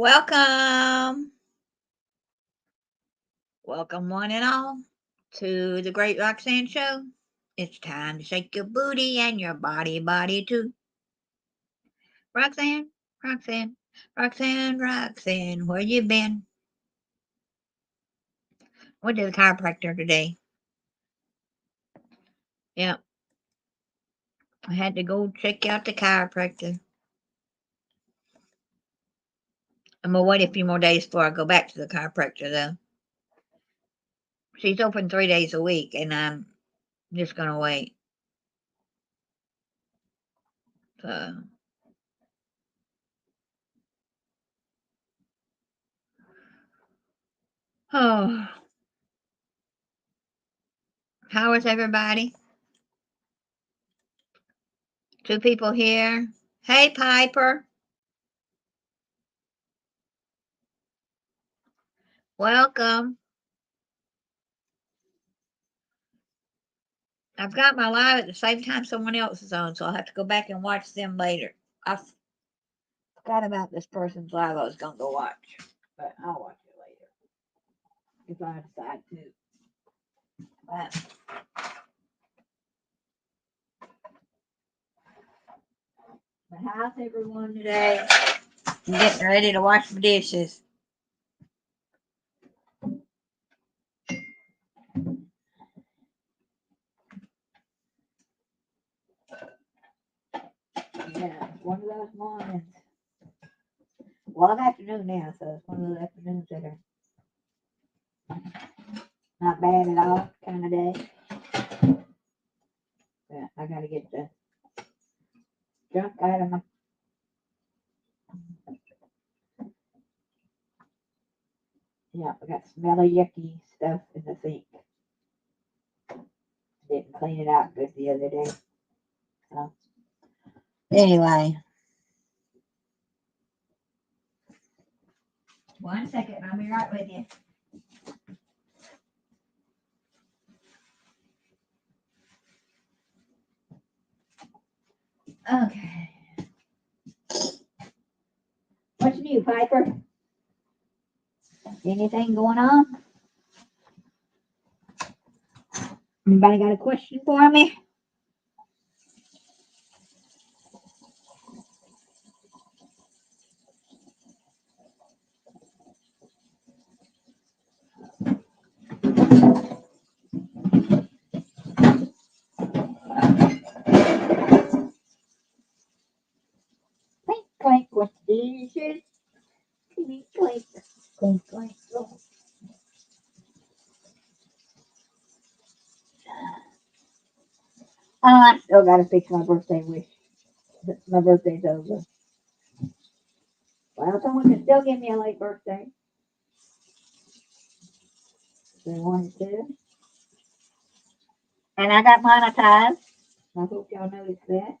Welcome, welcome one and all to the Great Roxanne Show. It's time to shake your booty and your body too. Roxanne, Roxanne, Roxanne, Roxanne, where you been? Went to the chiropractor today. Yep, I had to go check out the chiropractor. I'm gonna wait a few more days before I go back to the chiropractor though. She's open 3 days a week, and I'm just gonna wait. So, oh, how is everybody? Two people here. Hey, Piper. Welcome. I've got my live at the same time someone else is on, so I'll have to go back and watch them later. I forgot about this person's live I was going to go watch, but I'll watch it later if I decide to. But how's everyone today? I'm getting ready to wash the dishes. Yeah, one of those mornings. Well, it's afternoon now, so it's one of those afternoons that are not bad at all kind of day. Yeah, I got to get the junk out of my. Yeah, I got smelly, yucky stuff in the sink. Didn't clean it out good the other day. So, anyway. 1 second, I'll be right with you. Okay. What's new, Piper? Anything going on? Anybody got a question for me? Clink, clink, with the dishes. Clink, clink, clink, clink, clink. Oh, I still gotta fix my birthday wish. My birthday's over. Well, someone can still give me a late birthday if they wanted to. And I got monetized. I hope y'all noticed that.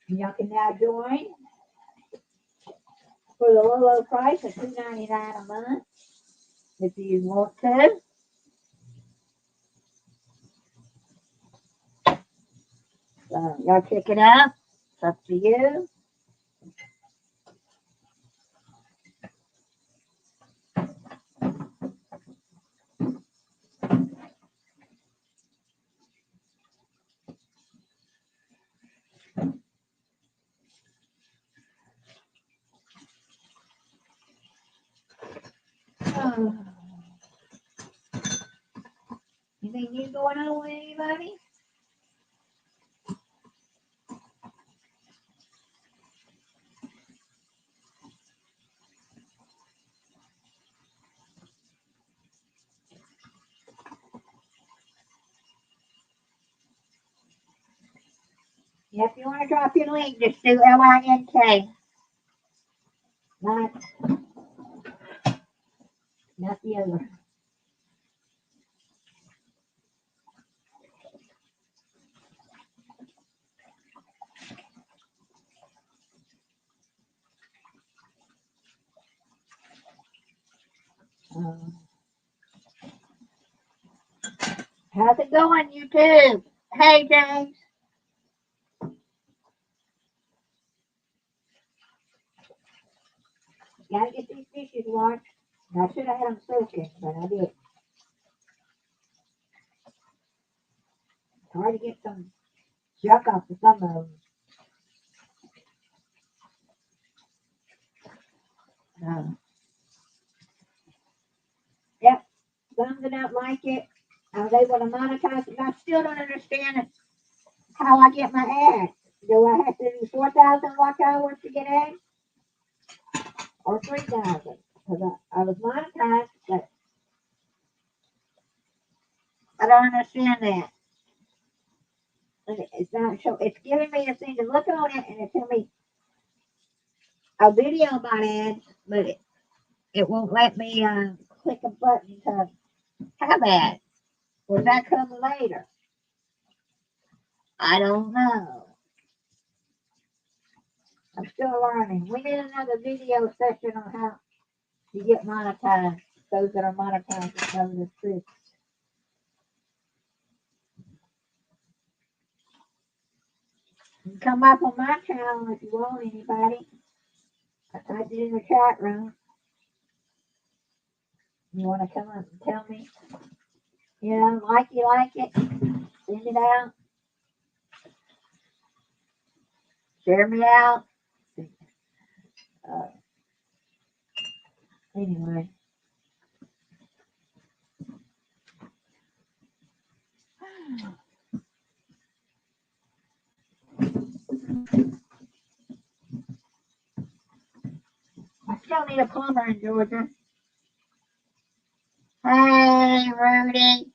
Y'all can now join for the low price of $2.99 a month if you want to. So y'all check it out. It's up to you. Anything new going on with anybody? Yeah, if you want to drop your link, just do LINK. Not, not the other. How's it going, YouTube? Hey, James. gotta get these dishes washed. And I should have had them soaking, but I did. It's hard to get some junk off of some of them. Yep, some that don't like it. I was able to monetize it. I still don't understand how I get my ads. Do I have to do 4,000 watch hours to get ads? Or 3,000? Because I was monetized, but I don't understand that. It's not show. It's giving me the thing to look on it, and it's telling me a video about ads, but it won't let me click a button to have ads. Or that come later? I don't know. I'm still learning. We need another video session on how to get monetized. Those that are monetized know the truth. You can come up on my channel if you want, anybody. I typed it in the chat room. You want to come up and tell me, you know, like it, send it out, share me out. Anyway. I still need a plumber in Georgia. Hey, Rudy.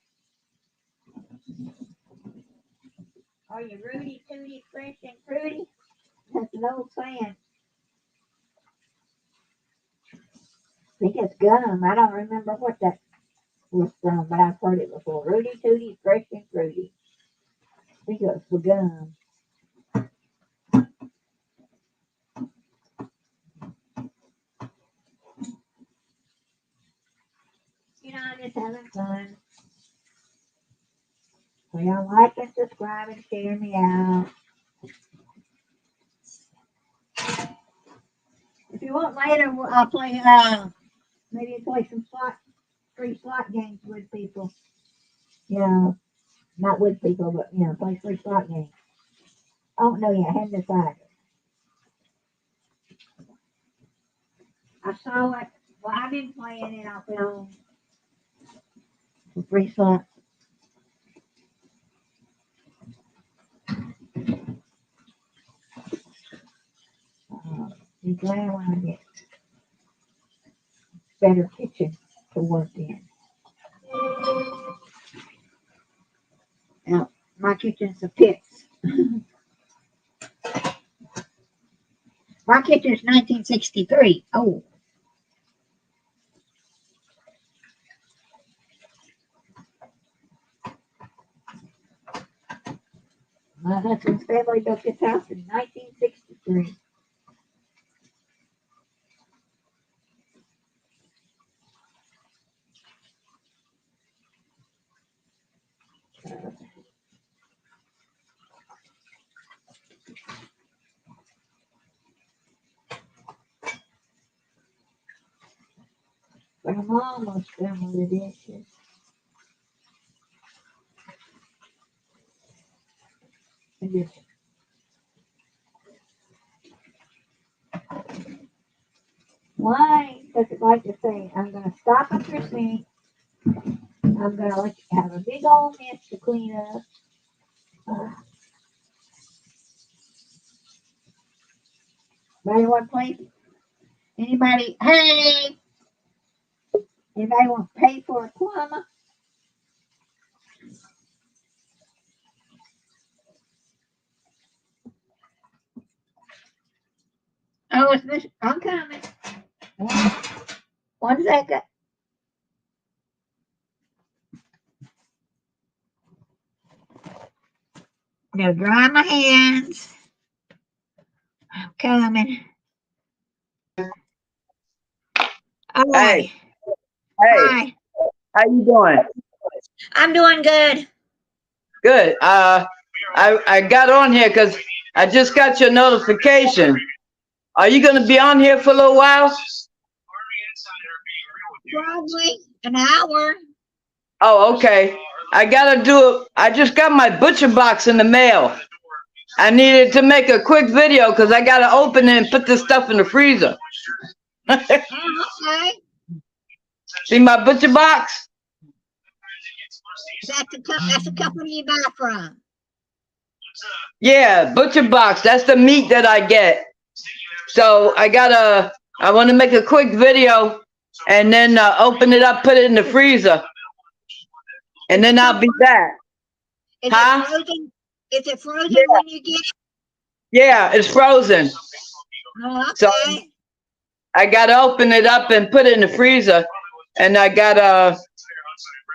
Are you Rudy, Tooty, Fresh, and Fruity? That's an old saying. I think it's gum. I don't remember what that was from, but I've heard it before. Rudy, Tooty, Fresh, and Fruity. I think it was for gum. You know, I'm just having fun. So y'all like and subscribe and share me out. If you want later, I'll play, maybe play some free slot games with people. You know, not with people, but, you know, play free slot games. Oh, no, yeah, I hadn't decided. I saw it. Well, I've been playing it off film for free slots. Be glad when I get better kitchen to work in. Now, my kitchen's a pits. My kitchen's 1963. Oh. My husband's family built this house in 1963. But I'm almost done with the dishes. And just why does it like to say, I'm going to stop at your sink. I'm going to let you have a big old mess to clean up. Anybody want to play? Anybody? Hey! Anybody want to pay for a plumber? Oh, it's Miss. I'm coming. One second. Now dry my hands. I'm coming. All right. Hey. Hi. How you doing? I'm doing good. Good. I got on here because I just got your notification. Are you going to be on here for a little while? Probably an hour. Oh, okay. I gotta do it. I just got my butcher box in the mail. I needed to make a quick video because I gotta open it and put this stuff in the freezer. Oh, okay. See my butcher box? That's the company you buy from. Yeah, butcher box. That's the meat that I get. So I want to make a quick video and then open it up, put it in the freezer, and then I'll be back. Is Huh? it frozen? Is it frozen Yeah. when you get it? Yeah, it's frozen. Oh, So okay. I gotta open it up and put it in the freezer, and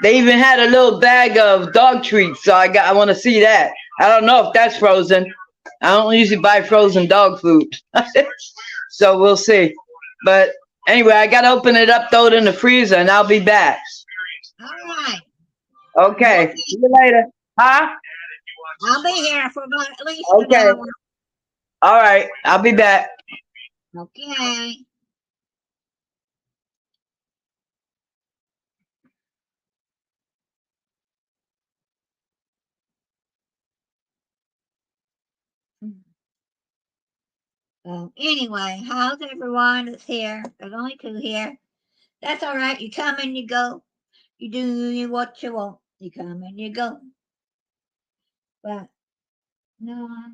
they even had a little bag of dog treats, so I want to see that. I don't know if that's frozen. I don't usually buy frozen dog food. So we'll see. But anyway, I gotta open it up, throw it in the freezer, and I'll be back. All right. Okay. See you later. Huh? I'll be here for about at least Okay. an hour. All right. I'll be back. Okay. So anyway, how's everyone that's here? There's only 2 here. That's all right. You come and you go. You do what you want. You come and you go. But no, I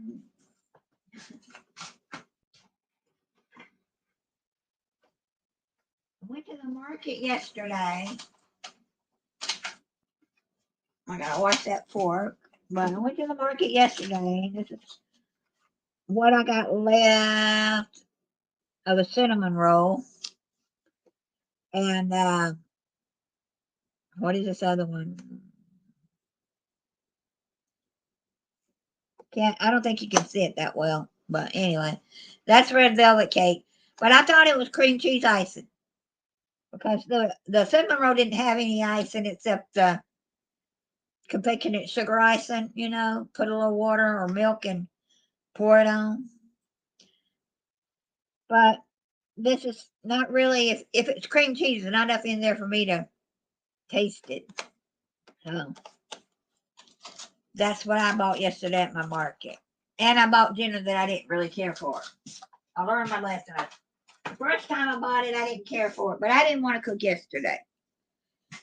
went to the market yesterday. I gotta wash that fork. But I went to the market yesterday. This is what I got left of a cinnamon roll. And what is this other one? I don't think you can see it that well. But anyway, that's red velvet cake. But I thought it was cream cheese icing. Because the cinnamon roll didn't have any icing except confectionate sugar icing, put a little water or milk and pour it on. But this is not really, if it's cream cheese, there's not enough in there for me to taste it. So that's what I bought yesterday at my market. And I bought dinner that I didn't really care for. I learned my lesson. The first time I bought it, I didn't care for it, but I didn't want to cook yesterday.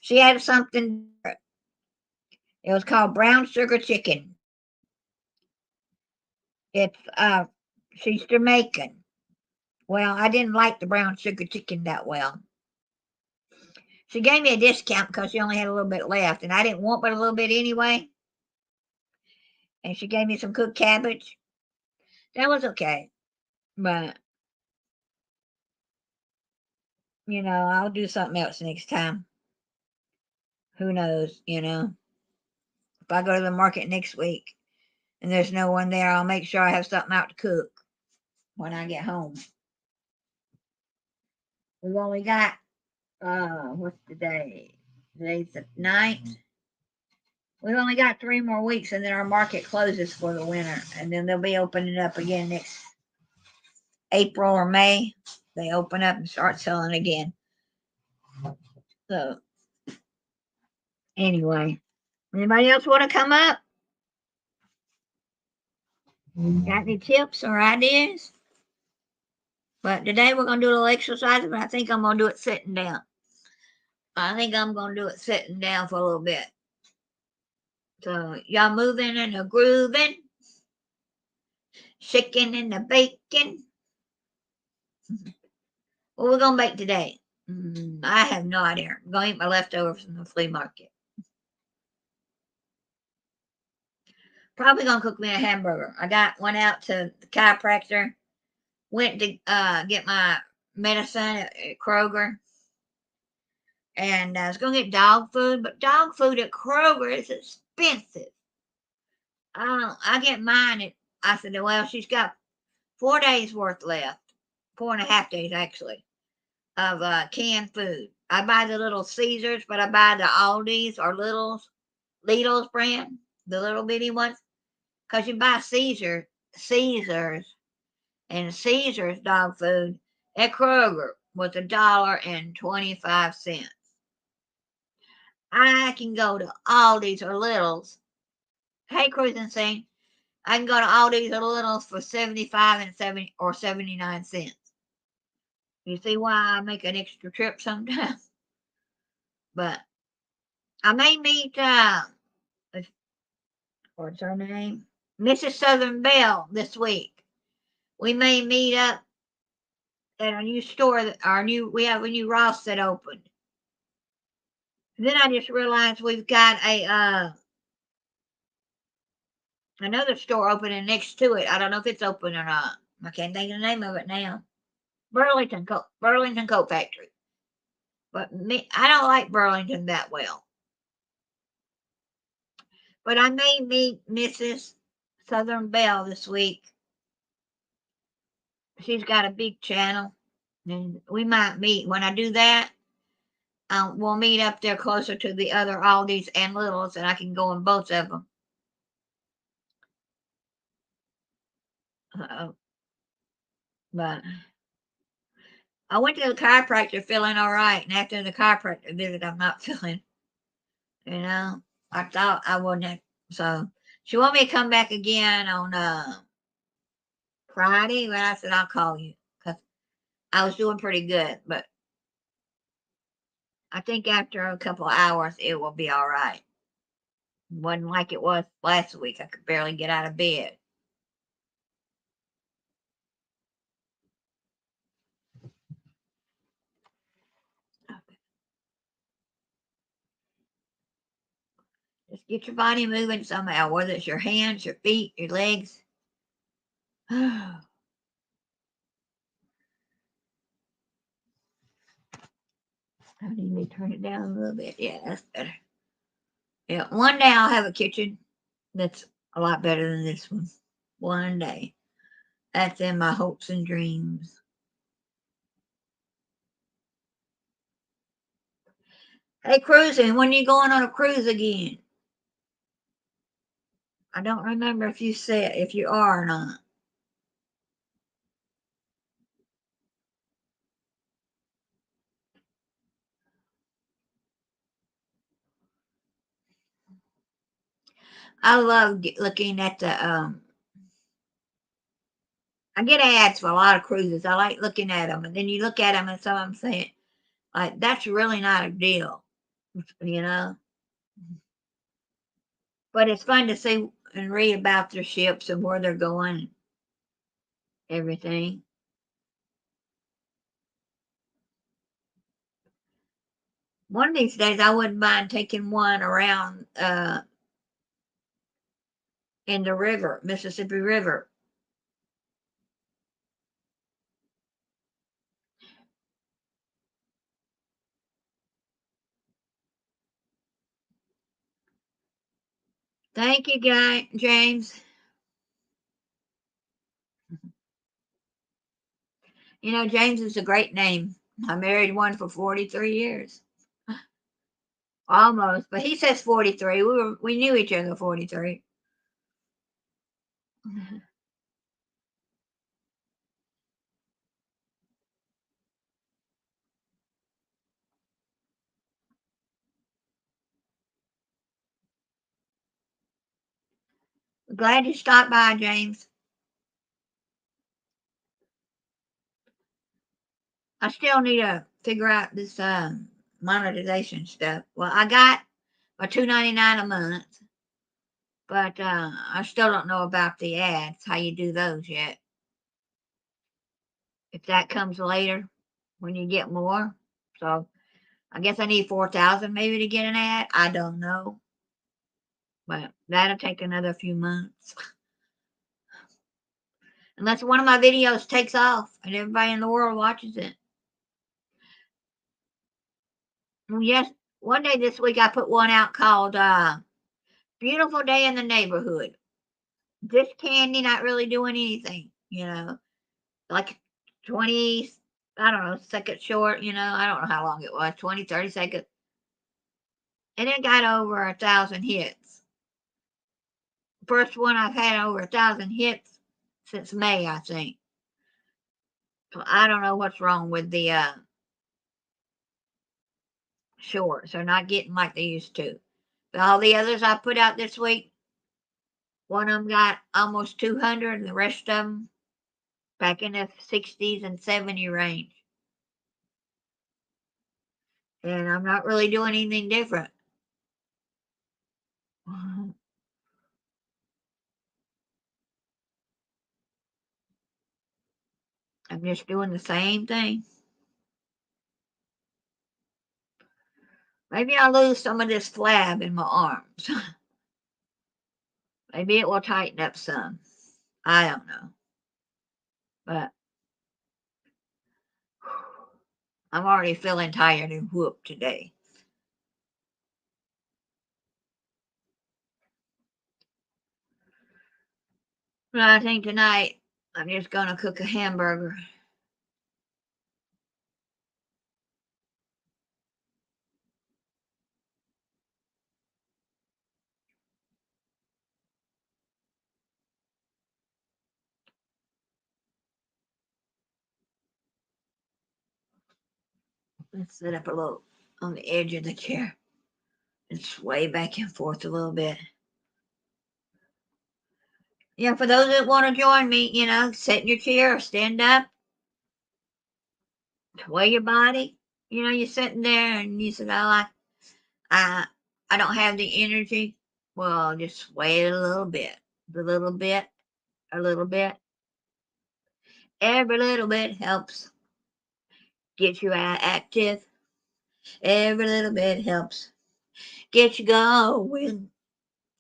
She had something different. It was called brown sugar chicken. It's she's Jamaican. Well, I didn't like the brown sugar chicken that well. She gave me a discount because she only had a little bit left, and I didn't want but a little bit anyway. And she gave me some cooked cabbage. That was okay, but I'll do something else next time. Who knows? If I go to the market next week and there's no one there, I'll make sure I have something out to cook when I get home. We've only got what's today? Today's the 9th. We've only got 3 more weeks and then our market closes for the winter. And then they'll be opening up again next April or May. They open up and start selling again. So anyway, anybody else want to come up? Got any tips or ideas? But today we're going to do a little exercise, but I think I'm going to do it sitting down. I think I'm going to do it sitting down for a little bit. So y'all moving and a grooving, shaking and a baking. What we're going to bake today? I have no idea. I'm going to eat my leftovers from the flea market. Probably going to cook me a hamburger. I went out to the chiropractor, went to get my medicine at Kroger. And I was going to get dog food, but dog food at Kroger is expensive. I get mine I said, well, she's got 4 days worth left, 4.5 days actually, of canned food. I buy the little Caesars, but I buy the Aldi's or Lidl's brand, the little bitty ones, because you buy Caesars and Caesars dog food at Kroger. was $1.25. I can go to Aldi's or Little's. Hey, Cruising Scene. I can go to Aldi's or Little's for 75 and 70 or 79 cents. You see why I make an extra trip sometimes? But I may meet what's her name? Mrs. Southern Belle this week. We may meet up at a new store that we have a new Ross that opened. Then I just realized we've got a another store opening next to it. I don't know if it's open or not. I can't think of the name of it now. Burlington Coat Factory. But I don't like Burlington that well. But I may meet Mrs. Southern Belle this week. She's got a big channel, and we might meet. When I do that, we'll meet up there closer to the other Aldi's and Little's, and I can go in both of them. But I went to the chiropractor feeling all right, and after the chiropractor visit, I'm not feeling. I thought I wouldn't have. So she wanted me to come back again on Friday, but I said I'll call you because I was doing pretty good. But I think after a couple of hours, it will be all right. It wasn't like it was last week. I could barely get out of bed. Just get your body moving somehow, whether it's your hands, your feet, your legs. I need to turn it down a little bit. Yeah, that's better. Yeah, one day I'll have a kitchen that's a lot better than this one. One day. That's in my hopes and dreams. Hey, cruising, when you going on a cruise again? I don't remember if you said if you are or not. I love looking at the I get ads for a lot of cruises. I like looking at them, and then you look at them, and some of them saying, like, that's really not a deal, you know. But it's fun to see and read about their ships and where they're going, everything. One of these days, I wouldn't mind taking one around in the river, Mississippi River. Thank you, James. You know, James is a great name. I married one for 43 years. Almost, but he says 43. We knew each other 43. Glad you stopped by, James. I still need to figure out this monetization stuff. Well, I got my $2.99 a month, but I still don't know about the ads, how you do those yet. If that comes later when you get more. So I guess I need 4,000 maybe to get an ad. I don't know. But that'll take another few months. Unless one of my videos takes off and everybody in the world watches it. Yes, one day this week I put one out called Beautiful Day in the Neighborhood. This candy not really doing anything, like 20, I don't know, seconds short, I don't know how long it was, 20, 30 seconds. And it got over 1,000 hits. First one I've had over 1,000 hits since May, I think. So I don't know what's wrong with the shorts. They're not getting like they used to. But all the others I put out this week, one of them got almost 200, and the rest of them back in the 60s and 70 range. And I'm not really doing anything different. I'm just doing the same thing. Maybe I'll lose some of this flab in my arms. Maybe it will tighten up some. I don't know. But I'm already feeling tired and whooped today. But I think tonight I'm just going to cook a hamburger. Let's sit up a little on the edge of the chair and sway back and forth a little bit. Yeah, for those that want to join me, sit in your chair or stand up, sway your body. You're sitting there and you said, "Oh, I don't have the energy." Well, just sway it a little bit, a little bit, a little bit. Every little bit helps get you active. Every little bit helps get you going.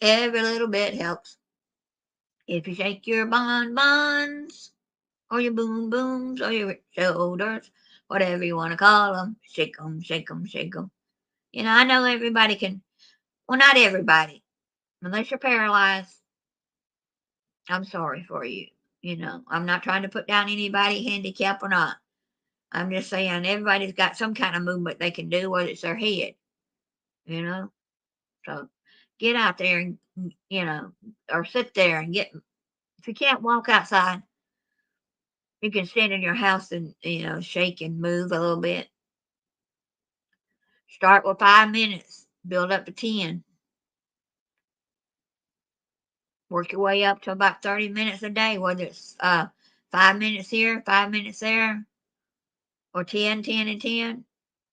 Every little bit helps. If you shake your bonbons, or your boom booms, or your shoulders, whatever you want to call them, shake them, shake them, shake them. I know everybody can, well, not everybody, unless you're paralyzed. I'm sorry for you. I'm not trying to put down anybody, handicap or not. I'm just saying everybody's got some kind of movement they can do, whether it's their head, you know. So get out there and, or sit there and get, if you can't walk outside, you can stand in your house and, shake and move a little bit. Start with 5 minutes, build up to 10. Work your way up to about 30 minutes a day, whether it's 5 minutes here, 5 minutes there, or 10, 10, and 10,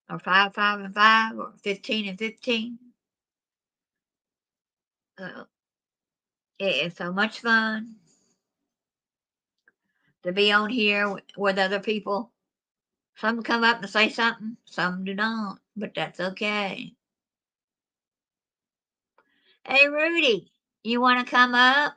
or 5, 5, and 5, or 15 and 15. Uh, it is so much fun to be on here with other people. Some come up and say something, some do not, but that's okay. Hey, Rudy, you want to come up?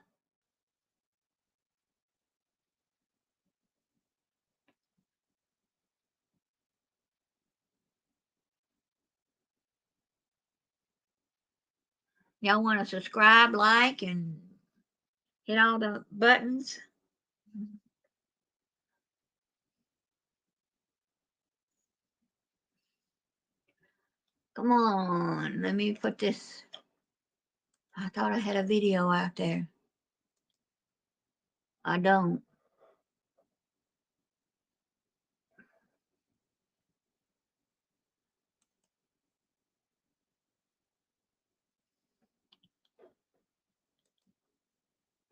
Y'all want to subscribe, like, and hit all the buttons? Come on, let me put this. I thought I had a video out there. I don't.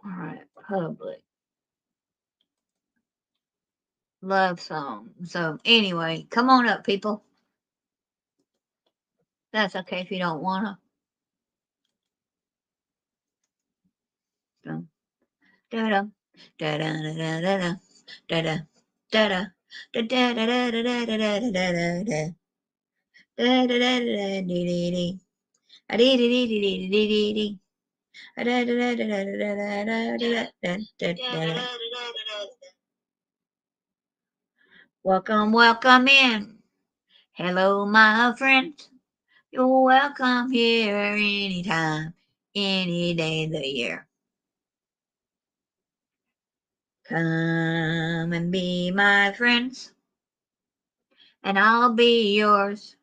All right, public. Love song. So, anyway, come on up, people. That's okay if you don't want to. So, da-da, da-da, da-da, da-da, da-da, da-da, da-da, welcome, welcome in. Hello, my friends. You're welcome here anytime, any day of the year. Come and be my friends, and I'll be yours.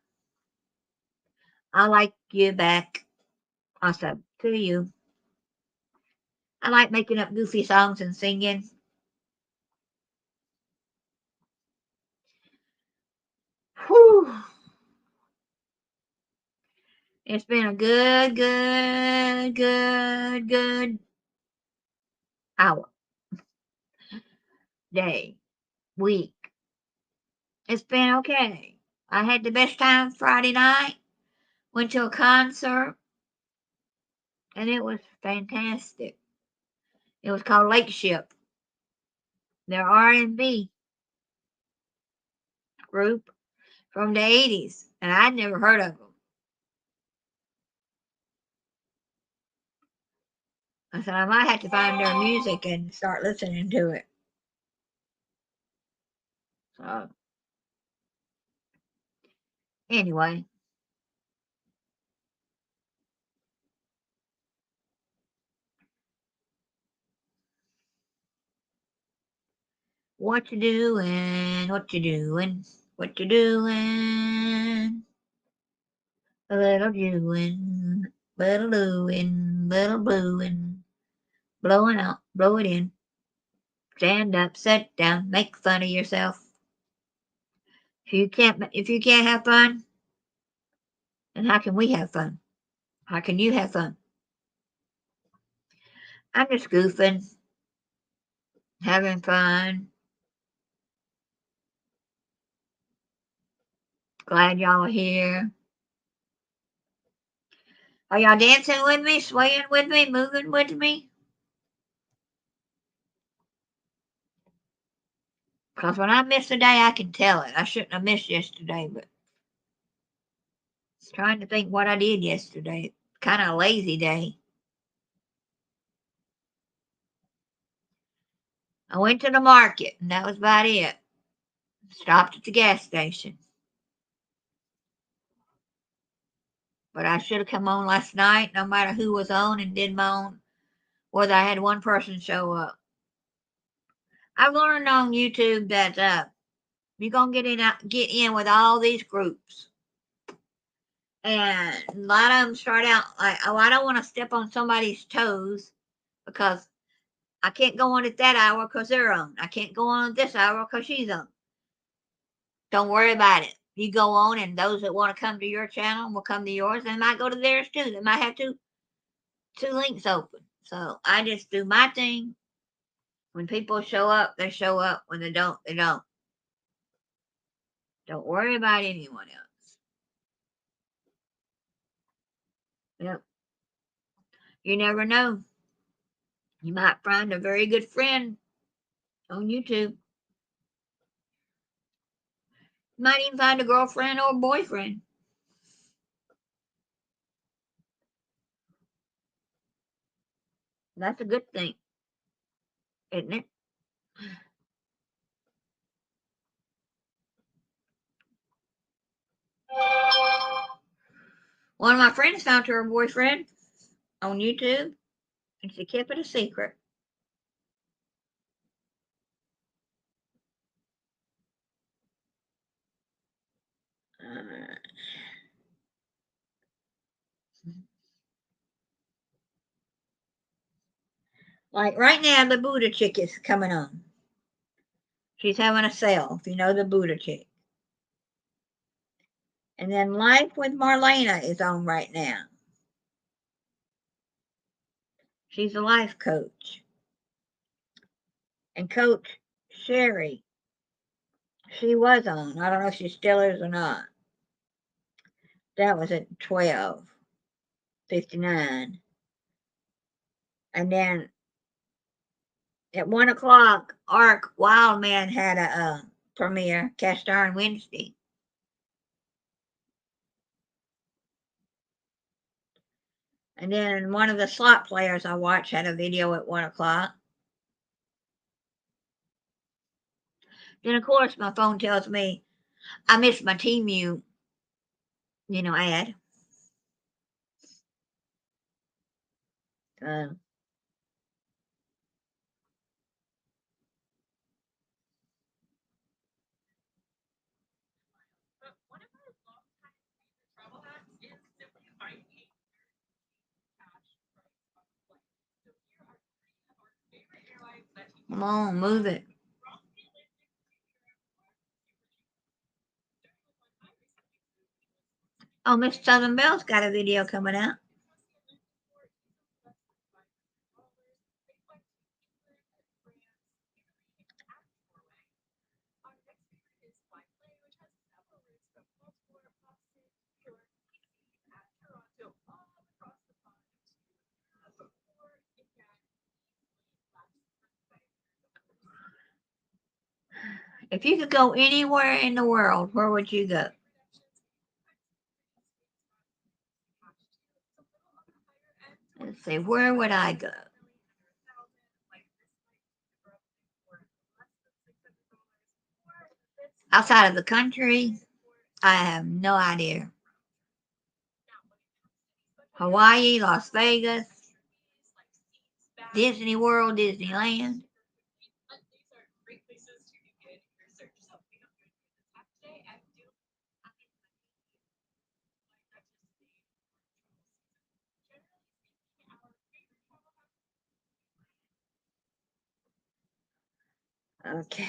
I like you back. Awesome to you. I like making up goofy songs and singing. It's been a good hour, day, week. It's been okay. I had the best time Friday night. Went to a concert, and it was fantastic. It was called Lake Ship. They're R&B group from the 80s, and I'd never heard of them. I said I might have to find their music and start listening to it. So anyway, what you doing? What you doing? What you doing? A little doing, little doing, little blowing, blowing out, blow it in. Stand up, sit down, make fun of yourself. If you can't have fun, then how can we have fun? How can you have fun? I'm just goofing, having fun. Glad y'all are here. Are y'all dancing with me, swaying with me, moving with me? Because when I miss a day, I can tell it. I shouldn't have missed yesterday, but trying to think what I did yesterday. Kind of a lazy day. I went to the market, and that was about it. Stopped at the gas station. But I should have come on last night, no matter who was on and did my own, whether I had one person show up. I've learned on YouTube that you're gonna get in with all these groups, and a lot of them start out like, "Oh, I don't want to step on somebody's toes because I can't go on at that hour because they're on. I can't go on at this hour because she's on." Don't worry about it. You go on, and those that want to come to your channel will come to yours. They might go to theirs too. They might have two links open. So I just do my thing. When people show up, they show up. When they don't, they don't. Don't worry about anyone else. Yep. You never know. You might find a very good friend on YouTube. You might even find a girlfriend or a boyfriend. That's a good thing, isn't it? One of my friends found her boyfriend on YouTube, and she kept it a secret. Uh, like right now, the Buddha chick is coming on. She's having a sale, if you know the Buddha chick. And then Life with Marlena is on right now. She's a life coach. And Coach Sherry, she was on. I don't know if she still is or not. That was at 12:59. And then at 1 o'clock, Ark Wildman had a premiere, Cast Iron Wednesday. And then one of the slot players I watched had a video at 1 o'clock. Then, of course, my phone tells me I missed my TMU, ad. Uh, Come on, move it. Oh, Miss Southern Bell's got a video coming out. If you could go anywhere in the world, where would you go? Let's see, where would I go? Outside of the country, I have no idea. Hawaii, Las Vegas, Disney World, Disneyland. Okay.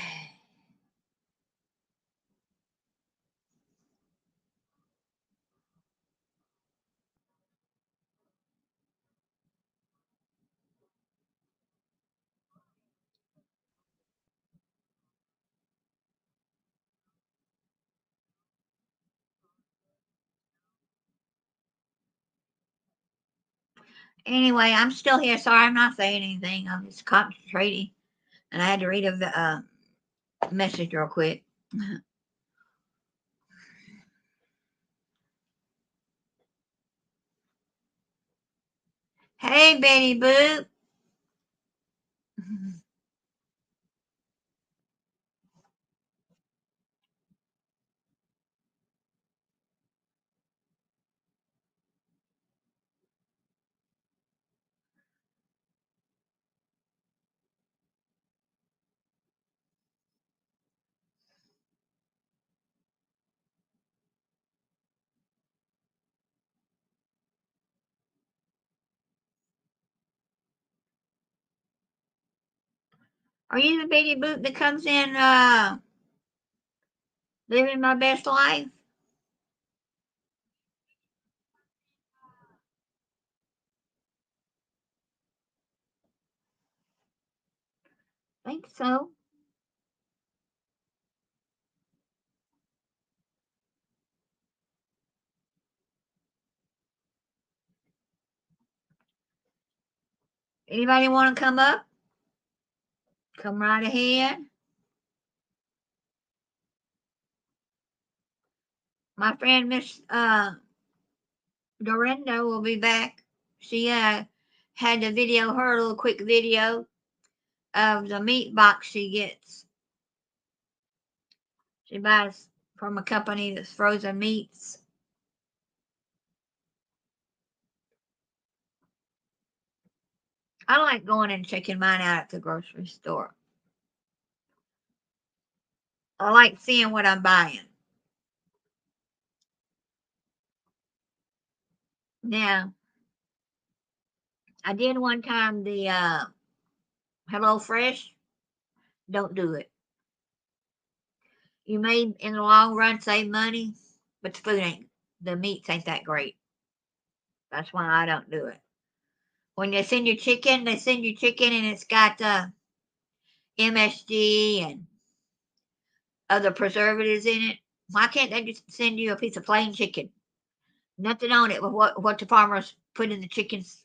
Anyway, I'm still here. Sorry, I'm not saying anything. I'm just concentrating, and I had to read a message real quick. Hey, Betty Boop. Are you the Betty Boop that comes in living my best life? Think so. Anybody want to come up? Come right ahead. My friend Miss Dorinda will be back. She had to video her little quick video of the meat box she gets. She buys from a company that's frozen meats. I like going and checking mine out at the grocery store. I like seeing what I'm buying. Now, I did one time the Hello Fresh. Don't do it. You may, in the long run, save money, but the meats ain't that great. That's why I don't do it. When they send you chicken and it's got MSG and other preservatives in it. Why can't they just send you a piece of plain chicken? Nothing on it with what the farmers put in the chicken's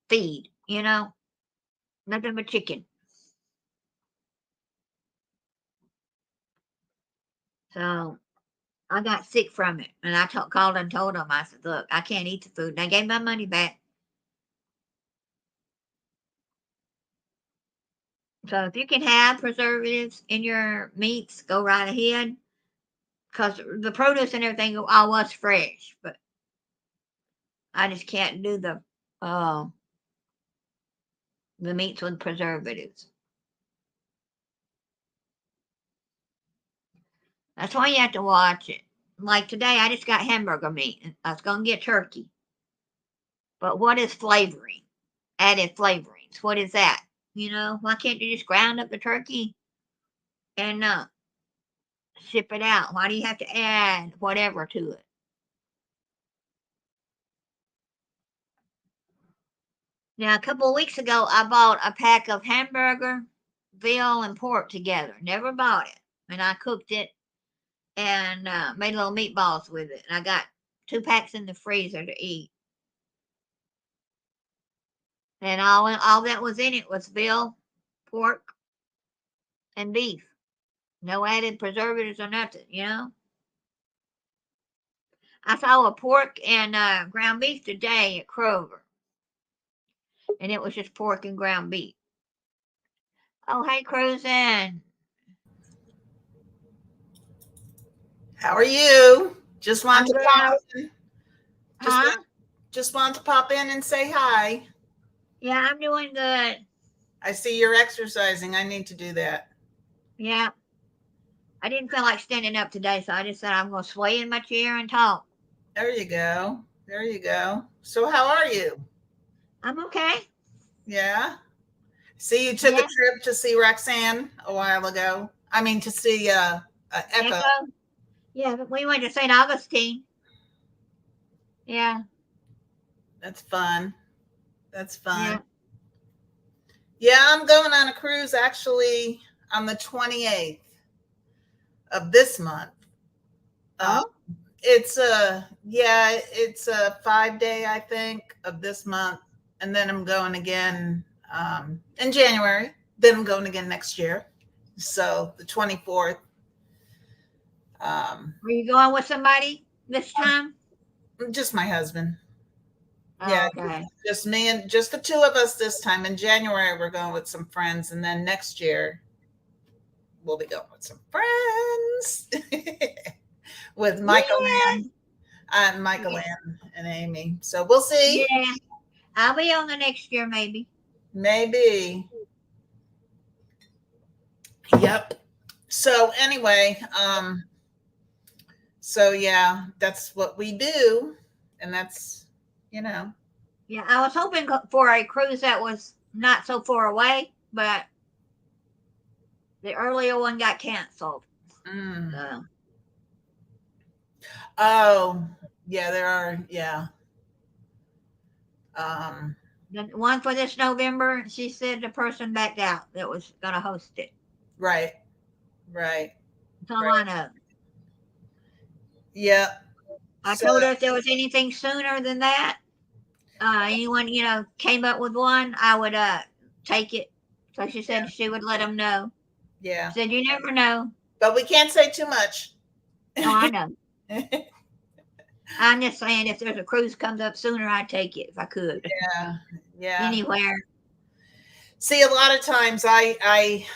feed, Nothing but chicken. So I got sick from it. And I called and told them, I said, look, I can't eat the food. And I gave my money back. So if you can have preservatives in your meats, go right ahead. Because the produce and everything all was fresh. But I just can't do the meats with preservatives. That's why you have to watch it. Like today, I just got hamburger meat. I was going to get turkey. But what is flavoring? Added flavorings. What is that? Why can't you just ground up the turkey and ship it out? Why do you have to add whatever to it? Now, a couple of weeks ago, I bought a pack of hamburger, veal, and pork together. Never bought it. And I cooked it and made little meatballs with it. And I got 2 packs in the freezer to eat. And all that was in it was veal, pork, and beef. No added preservatives or nothing, you know? I saw a pork and ground beef today at Kroger. And it was just pork and ground beef. Oh, hey, Cruisin'. How are you? Just want I'm to good. pop in. Just Huh? want, just want to pop in and say hi. Yeah, I'm doing good. I see you're exercising. I need to do that. Yeah. I didn't feel like standing up today, so I just said I'm going to sway in my chair and talk. There you go. There you go. So how are you? I'm okay. Yeah. See, you took a Yeah. trip to see Roxanne a while ago. I mean, to see Echo. Echo. Yeah, but we went to St. Augustine. Yeah. That's fun. That's fun. Yeah. Yeah, I'm going on a cruise actually on the 28th of this month. Oh? It's a 5-day, I think, of this month, and then I'm going again in January. Then I'm going again next year. So the 24th. Are you going with somebody this time? Just my husband. Oh, Yeah, okay. just me and just the two of us this time. In January, we're going with some friends, and then next year we'll be going with some friends with Michael and Michael and Amy. So we'll see. Yeah. I'll be on the next year, maybe. Maybe. Yep. So anyway, so yeah, that's what we do, and that's Yeah, I was hoping for a cruise that was not so far away, but the earlier one got canceled. So. Oh, yeah, there are, yeah. The one for this November, she said the person backed out that was going to host it. Right. That's all I know. Yeah. I told her if there was anything sooner than that, anyone, came up with one, I would take it. So she said she would let them know. Yeah. She said, you never know. But we can't say too much. Oh, I know. I'm just saying if there's a cruise comes up sooner, I'd take it if I could. Yeah. Anywhere. See, a lot of times my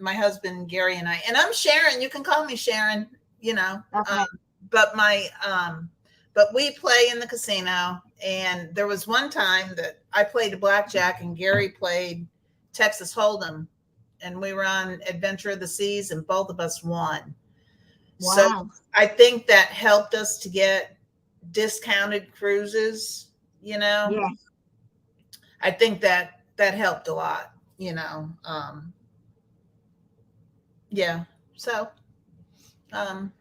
husband Gary and I'm Sharon. You can call me Sharon. Okay. But we play in the casino, and there was one time that I played blackjack and Gary played Texas Hold'em, and we were on Adventure of the Seas, and both of us won. Wow. So I think that helped us to get discounted cruises. Yeah. I think that helped a lot. Yeah. So.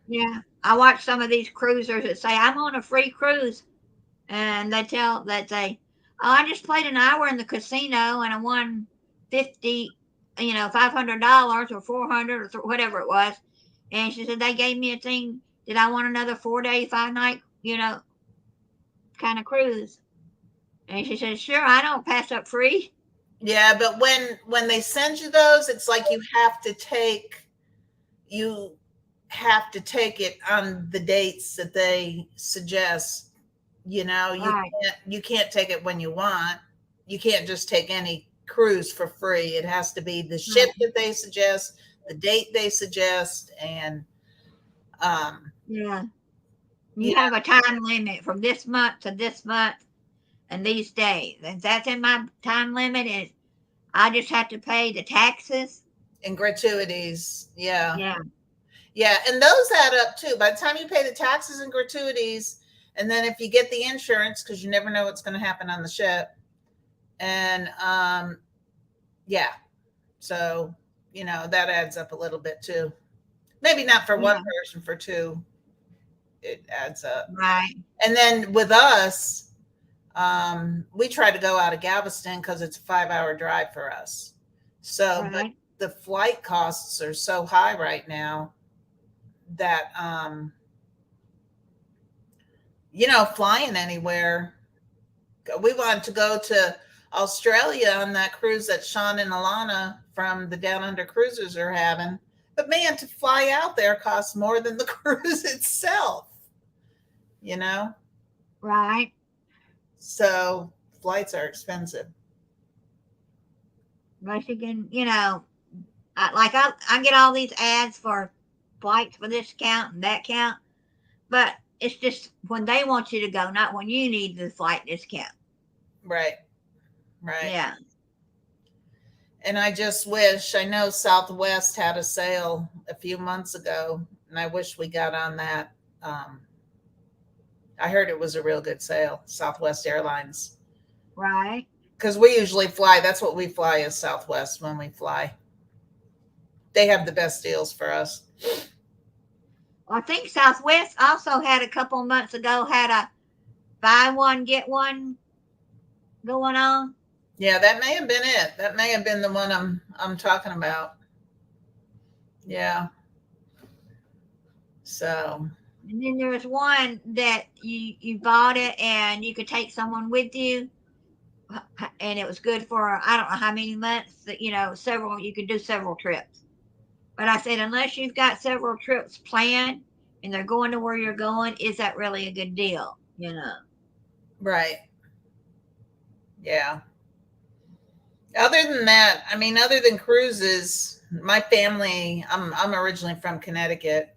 Yeah. I watch some of these cruisers that say I'm on a free cruise, and they say, "Oh, I just played an hour in the casino and I won $500 or 400 or whatever it was." And she said they gave me a thing. Did I want another 4-day, 5-night, kind of cruise? And she said, "Sure, I don't pass up free." Yeah, but when they send you those, it's like you have to take it on the dates that they suggest. Right. You can't take it when you want. You can't just take any cruise for free. It has to be the ship that they suggest, the date they suggest, and yeah. You have a time limit from this month to this month and these days. And that's in my time limit, and I just have to pay the taxes and gratuities. Yeah. Yeah. And those add up too. By the time you pay the taxes and gratuities, and then if you get the insurance, because you never know what's going to happen on the ship. And so that adds up a little bit too. Maybe not for one person, for two, it adds up. Right. And then with us, We try to go out of Galveston because it's a 5-hour drive for us. So, but Right. the flight costs are so high right now that, flying anywhere. We wanted to go to Australia on that cruise that Sean and Alana from the Down Under Cruisers are having. But man, to fly out there costs more than the cruise itself, you know? Right. So flights are expensive. But you can, I get all these ads for flights for this count and that count, but it's just when they want you to go, not when you need the flight discount. Right. Right. Yeah. And I just wish, I know Southwest had a sale a few months ago, and I wish we got on that. I heard it was a real good sale, Southwest Airlines. Right. Because we usually fly. That's what we fly is Southwest when we fly. They have the best deals for us. Well, I think Southwest also had a couple months ago had a buy one get one going on. Yeah, that may have been it. That may have been the one I'm talking about. Yeah. So. And then there was one that you bought it and you could take someone with you, and it was good for I don't know how many months. That several you could do several trips. But I said unless you've got several trips planned and they're going to where you're going, is that really a good deal? Right. Yeah. Other than that, I mean, other than cruises, my family, I'm originally from Connecticut.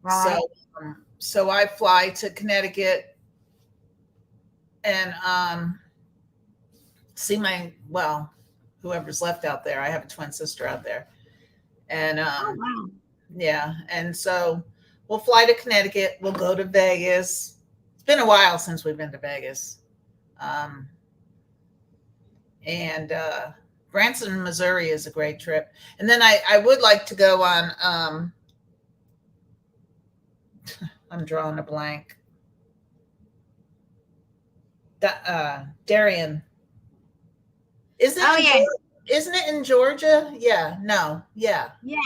Right. So I fly to Connecticut and see whoever's left out there. I have a twin sister out there. And Oh, wow. yeah, and so we'll fly to Connecticut, we'll go to Vegas. It's been a while since we've been to Vegas. And Branson, Missouri is a great trip. And then I would like to go on I'm drawing a blank. Darien. Isn't it in Georgia? Yeah. No. Yeah. Yeah.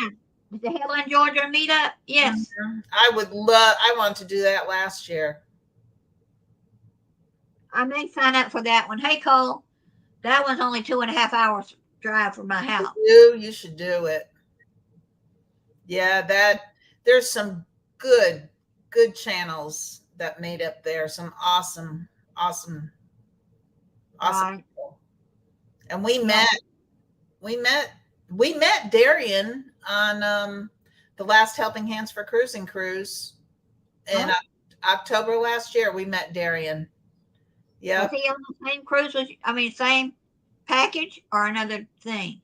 The Helen, Georgia meetup. Yes. Mm-hmm. I wanted to do that last year. I may sign up for that one. Hey, Cole, that one's only 2.5 hours drive from my house. You should do it. Yeah, there's some good channels that made up there. Some awesome Right. people. And we met Darien on the last Helping Hands for Cruising cruise in October last year. We met Darien. Yeah. Was he on the same cruise? Same package or another thing?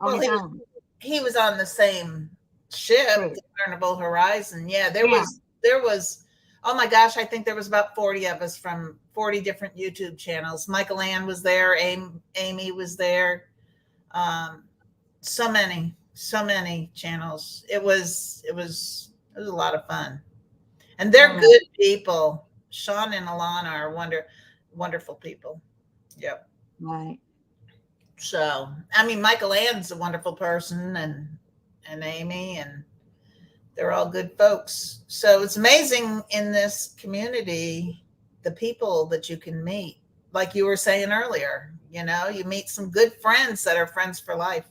Well, he was on the same ship, the Carnival Horizon. Yeah, there was, oh my gosh, I think there was about 40 of us from 40 different YouTube channels. Michael Ann was there. Amy was there. So many channels. It was a lot of fun. And they're good people. Sean and Alana are wonderful people. Yep. Right. So, I mean, Michael Ann's a wonderful person and Amy, and they're all good folks. So it's amazing in this community, the people that you can meet. Like you were saying earlier, you meet some good friends that are friends for life.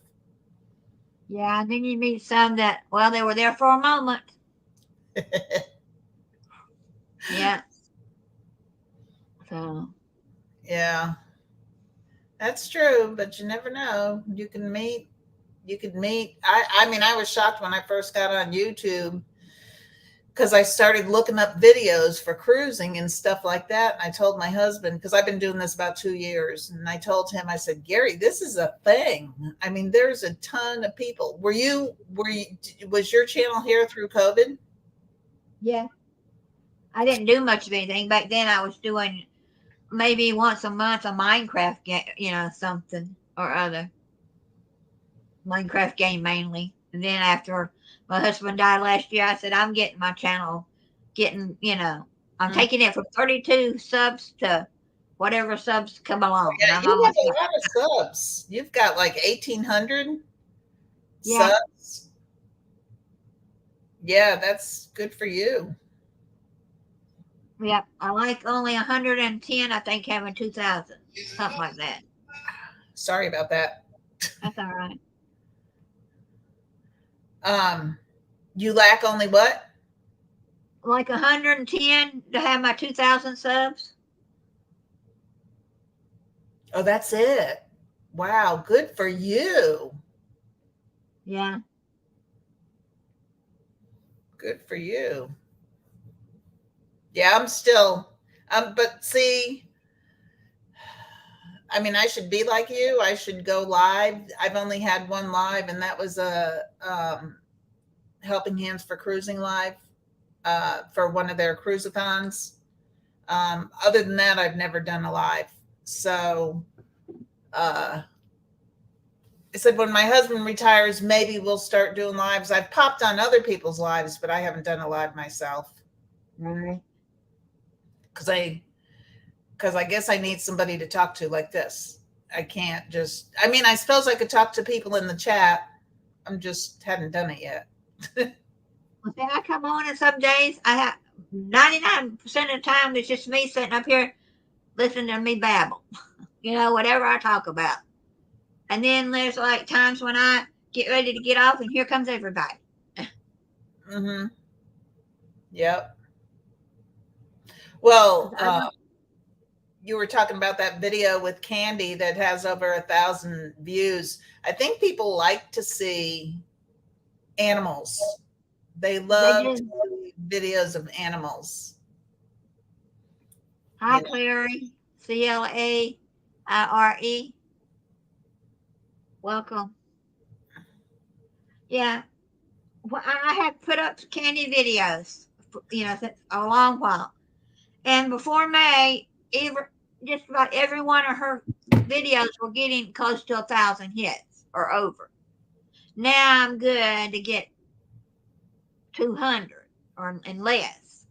Yeah, and then you meet some that, they were there for a moment. Yeah. So. Yeah. That's true, but you never know. You could meet. I mean, I was shocked when I first got on YouTube because I started looking up videos for cruising and stuff like that. And I told my husband, because I've been doing this about 2 years, and I told him, I said, Gary, this is a thing. I mean, there's a ton of people. Was your channel here through COVID? Yeah. I didn't do much of anything. Back then I was doing maybe once a month a Minecraft game, something or other. Minecraft game mainly. And then after my husband died last year, I said, I'm getting my channel, I'm taking it from 32 subs to whatever subs come along. And Yeah, I'm you have almost a got, lot of subs. You've got like 1,800 yeah, subs. Yeah, that's good for you. yeah. I like only 110, I think, having 2,000, something like that. Sorry about that. That's all right. You lack only what? Like 110 to have my 2,000 subs. Oh, that's it. Wow, good for you. Yeah. Good for you. Yeah, I'm still but see, I mean, I should be like you. I should go live. I've only had one live, and that was a Helping Hands for Cruising live for one of their cruisathons. Other than that, I've never done a live. So I said, when my husband retires, maybe we'll start doing lives. I've popped on other people's lives, but I haven't done a live myself Right. because I guess I need somebody to talk to like this. I can't just, I mean, I suppose I could talk to people in the chat. I'm just hadn't done it yet. Well, see, I come on and some days I have 99% of the time it's just me sitting up here listening to me babble. Whatever I talk about. And then there's like times when I get ready to get off and here comes everybody. Mm-hmm. Yep. Well, you were talking about that video with Candy that has over 1,000 views. I think people like to see animals. They love do. to see videos of animals. Hi, You know. Clary. CLAIRE. Welcome. Yeah. Well, I have put up Candy videos, since a long while. And before May, just about every one of her videos were getting close to 1,000 hits or over. Now I'm good to get 200 and less.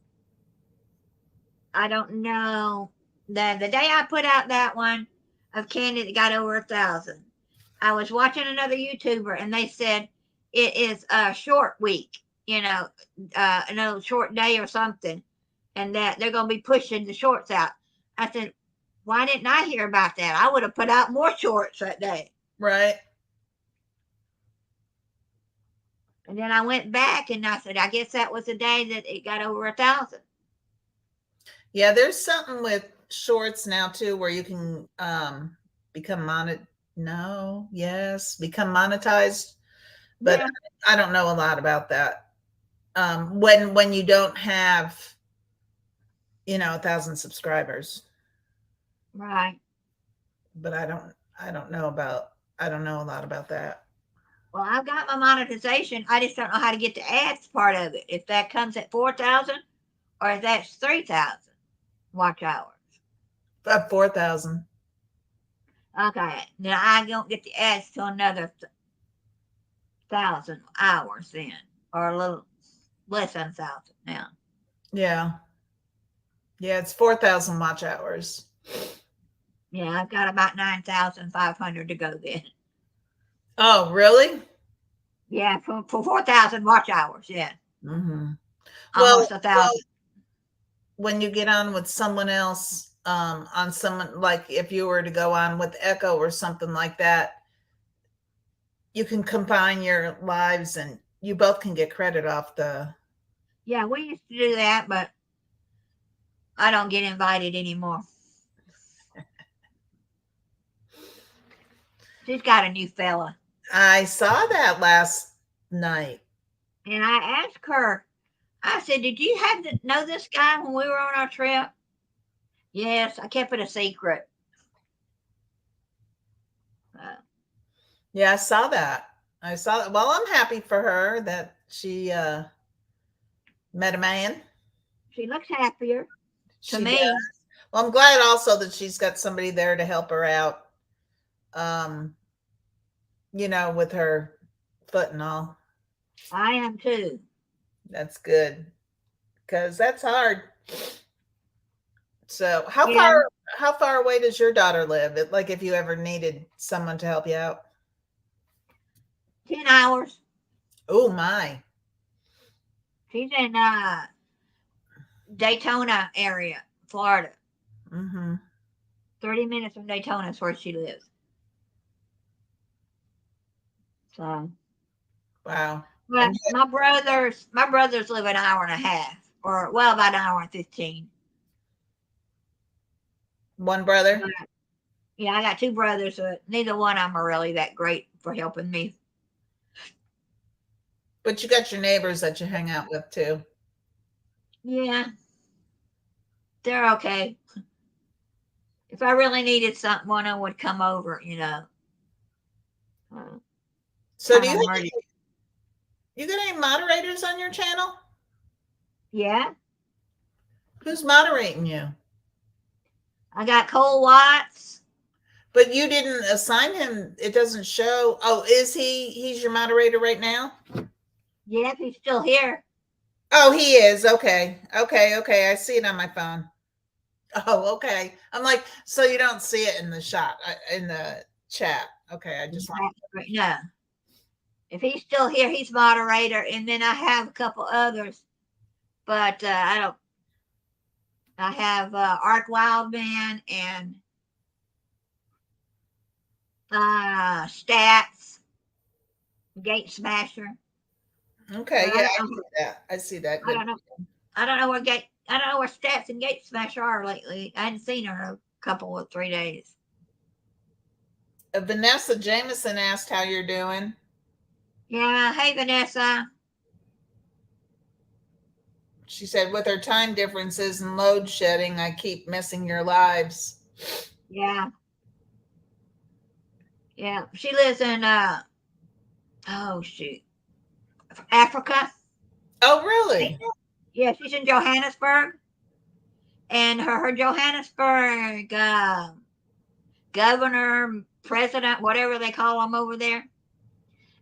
I don't know. The day I put out that one of Candy that got over 1,000, I was watching another YouTuber and they said it is a short week, another short day or something, and that they're going to be pushing the shorts out. I said, why didn't I hear about that? I would have put out more shorts that day. Right. And then I went back and I said, I guess that was the day that it got over 1,000. Yeah, there's something with shorts now too where you can become become monetized. But Yeah. I don't know a lot about that. When you don't have 1,000 subscribers. Right. But I don't know a lot about that. Well, I've got my monetization. I just don't know how to get the ads part of it. If that comes at 4,000 or if that's 3,000 watch hours. About 4,000. Okay. Then I don't get the ads till another 1,000 hours then, or a little less than 1,000 now. Yeah. Yeah, it's 4,000 watch hours. Yeah, I've got about 9,500 to go then. Oh, really? Yeah, for 4,000 watch hours. Yeah. Mm-hmm. Almost 1,000. When you get on with someone else, on someone, like if you were to go on with Echo or something like that, you can combine your lives and you both can get credit off the. Yeah, we used to do that, but I don't get invited anymore. She's got a new fella. I saw that last night. And I asked her, I said, did you have to know this guy when we were on our trip? Yes, I kept it a secret. Yeah, I saw that. Well, I'm happy for her that she met a man. She looks happier to me. Does. Well, I'm glad also that she's got somebody there to help her out. With her foot and all. I am too. That's good. Because that's hard. So Yeah. how far away does your daughter live? Like if you ever needed someone to help you out. 10 hours. Oh my. She's in Daytona area, Florida. Mm-hmm. 30 minutes from Daytona is where she lives. So, Wow. but And my brothers live an hour and a half, or well, about an hour and 15. one brother. But, yeah, I got two brothers, but neither one of them are really that great for helping me. But you got your neighbors that you hang out with too. Yeah, they're okay. If I really needed something, one of them would come over, Uh, So do kind you of have emergency. you got any moderators on your channel? Yeah, Who's moderating you? I got Cole Watts. But you didn't assign him. It doesn't show. Oh, is he's your moderator right now? Yeah, he's still here. Oh, he is. Okay. Okay. I see it on my phone. Oh, okay. I'm like, so you don't see it in the shot, in the chat. Okay. I just want. No, if he's still here, he's moderator, and then I have a couple others, but I don't. I have Art Wildman and Stats, Gate Smasher. Okay. But Yeah, I see that. I see that. I Good. don't know. I don't know where Gate. I don't know where Stats and Gate Smasher are lately. I hadn't seen her in a couple of 3 days. Vanessa Jameson asked how you're doing. Yeah. Hey, Vanessa. She said, with her time differences and load shedding, I keep missing your lives. Yeah. Yeah. She lives in oh shoot, Africa. Oh, really? Yeah, she's in Johannesburg, and her Johannesburg governor, president, whatever they call them over there,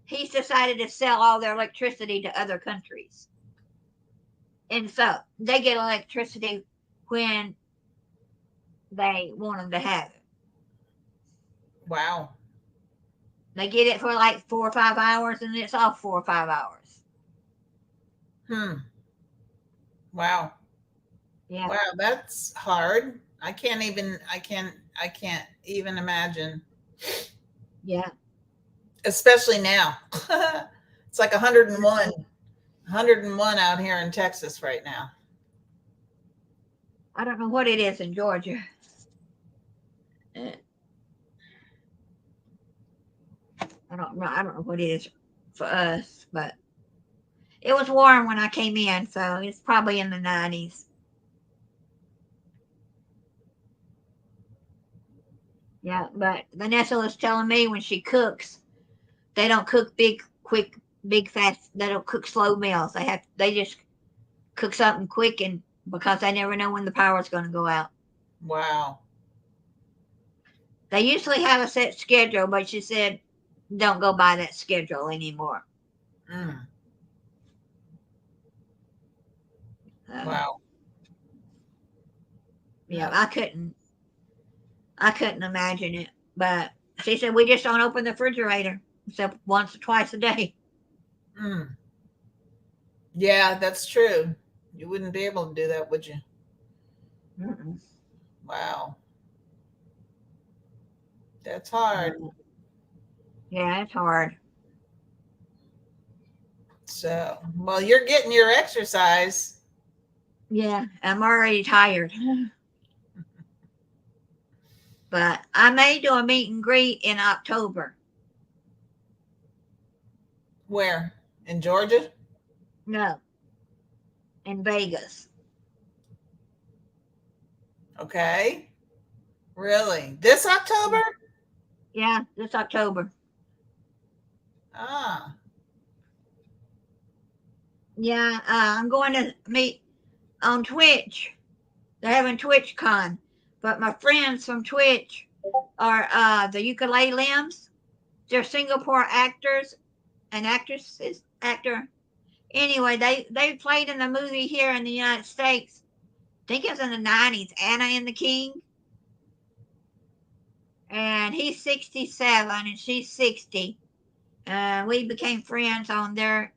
he's decided to sell all their electricity to other countries, and so they get electricity when they want them to have it. Wow. They get it for like 4 or 5 hours, and it's off 4 or 5 hours. Wow. Yeah. Wow, that's hard. I can't even imagine. Yeah. Especially now. It's like 101 out here in Texas right now. I don't know what it is in Georgia. I don't know what it is for us, but it was warm when I came in, so it's probably in the 90s. Yeah, but Vanessa was telling me when she cooks, they don't cook big, quick, big, fast. They don't cook slow meals. They just cook something quick, and because they never know when the power's going to go out. Wow. They usually have a set schedule, but she said don't go by that schedule anymore. Wow. Yeah, I couldn't imagine it. But she said we just don't open the refrigerator except once or twice a day. Yeah, that's true. You wouldn't be able to do that, would you? Mm-mm. Wow. That's hard. Yeah, it's hard. So, well, you're getting your exercise. Yeah, I'm already tired. But I may do a meet and greet in October. Where? In Georgia? No, in Vegas. Okay. Really? This October? Yeah, this October. Ah. Yeah, I'm going to meet on Twitch. They're having TwitchCon, but my friends from Twitch are the Ukulele-Limbs. They're Singapore actors and actor. Anyway, they played in the movie here in the United States, think it was in the 90s, Anna and the King. And he's 67 and she's 60. We became friends on their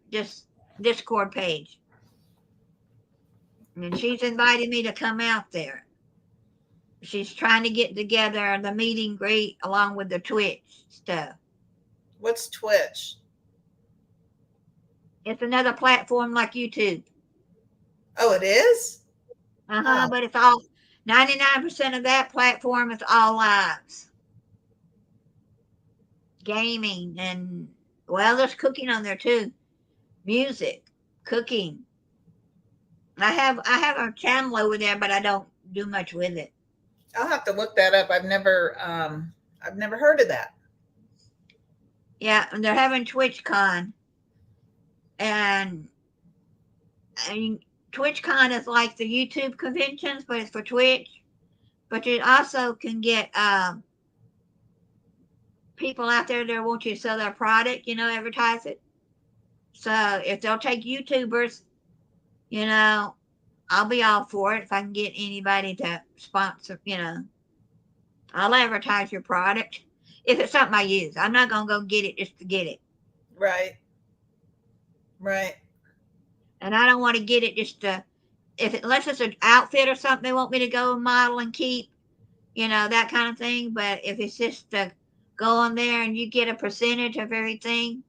Discord page. And she's invited me to come out there. She's trying to get together the meet and greet along with the Twitch stuff. What's Twitch? It's another platform like YouTube. Oh, it is? Uh-huh, Oh. but it's all 99% of that platform is all lives. Gaming and well, there's cooking on there too. Music, cooking. I have a channel over there, but I don't do much with it. I'll have to look that up. I've never heard of that. Yeah, and they're having TwitchCon. And I mean, TwitchCon is like the YouTube conventions, but it's for Twitch. But you also can get people out there that want you to sell their product, advertise it. So if they'll take YouTubers, I'll be all for it if I can get anybody to sponsor, I'll advertise your product. If it's something I use, I'm not going to go get it just to get it. Right. Right. And I don't want to get it just to, unless it's an outfit or something they want me to go model and keep, that kind of thing. But if it's just to go on there and you get a percentage of everything,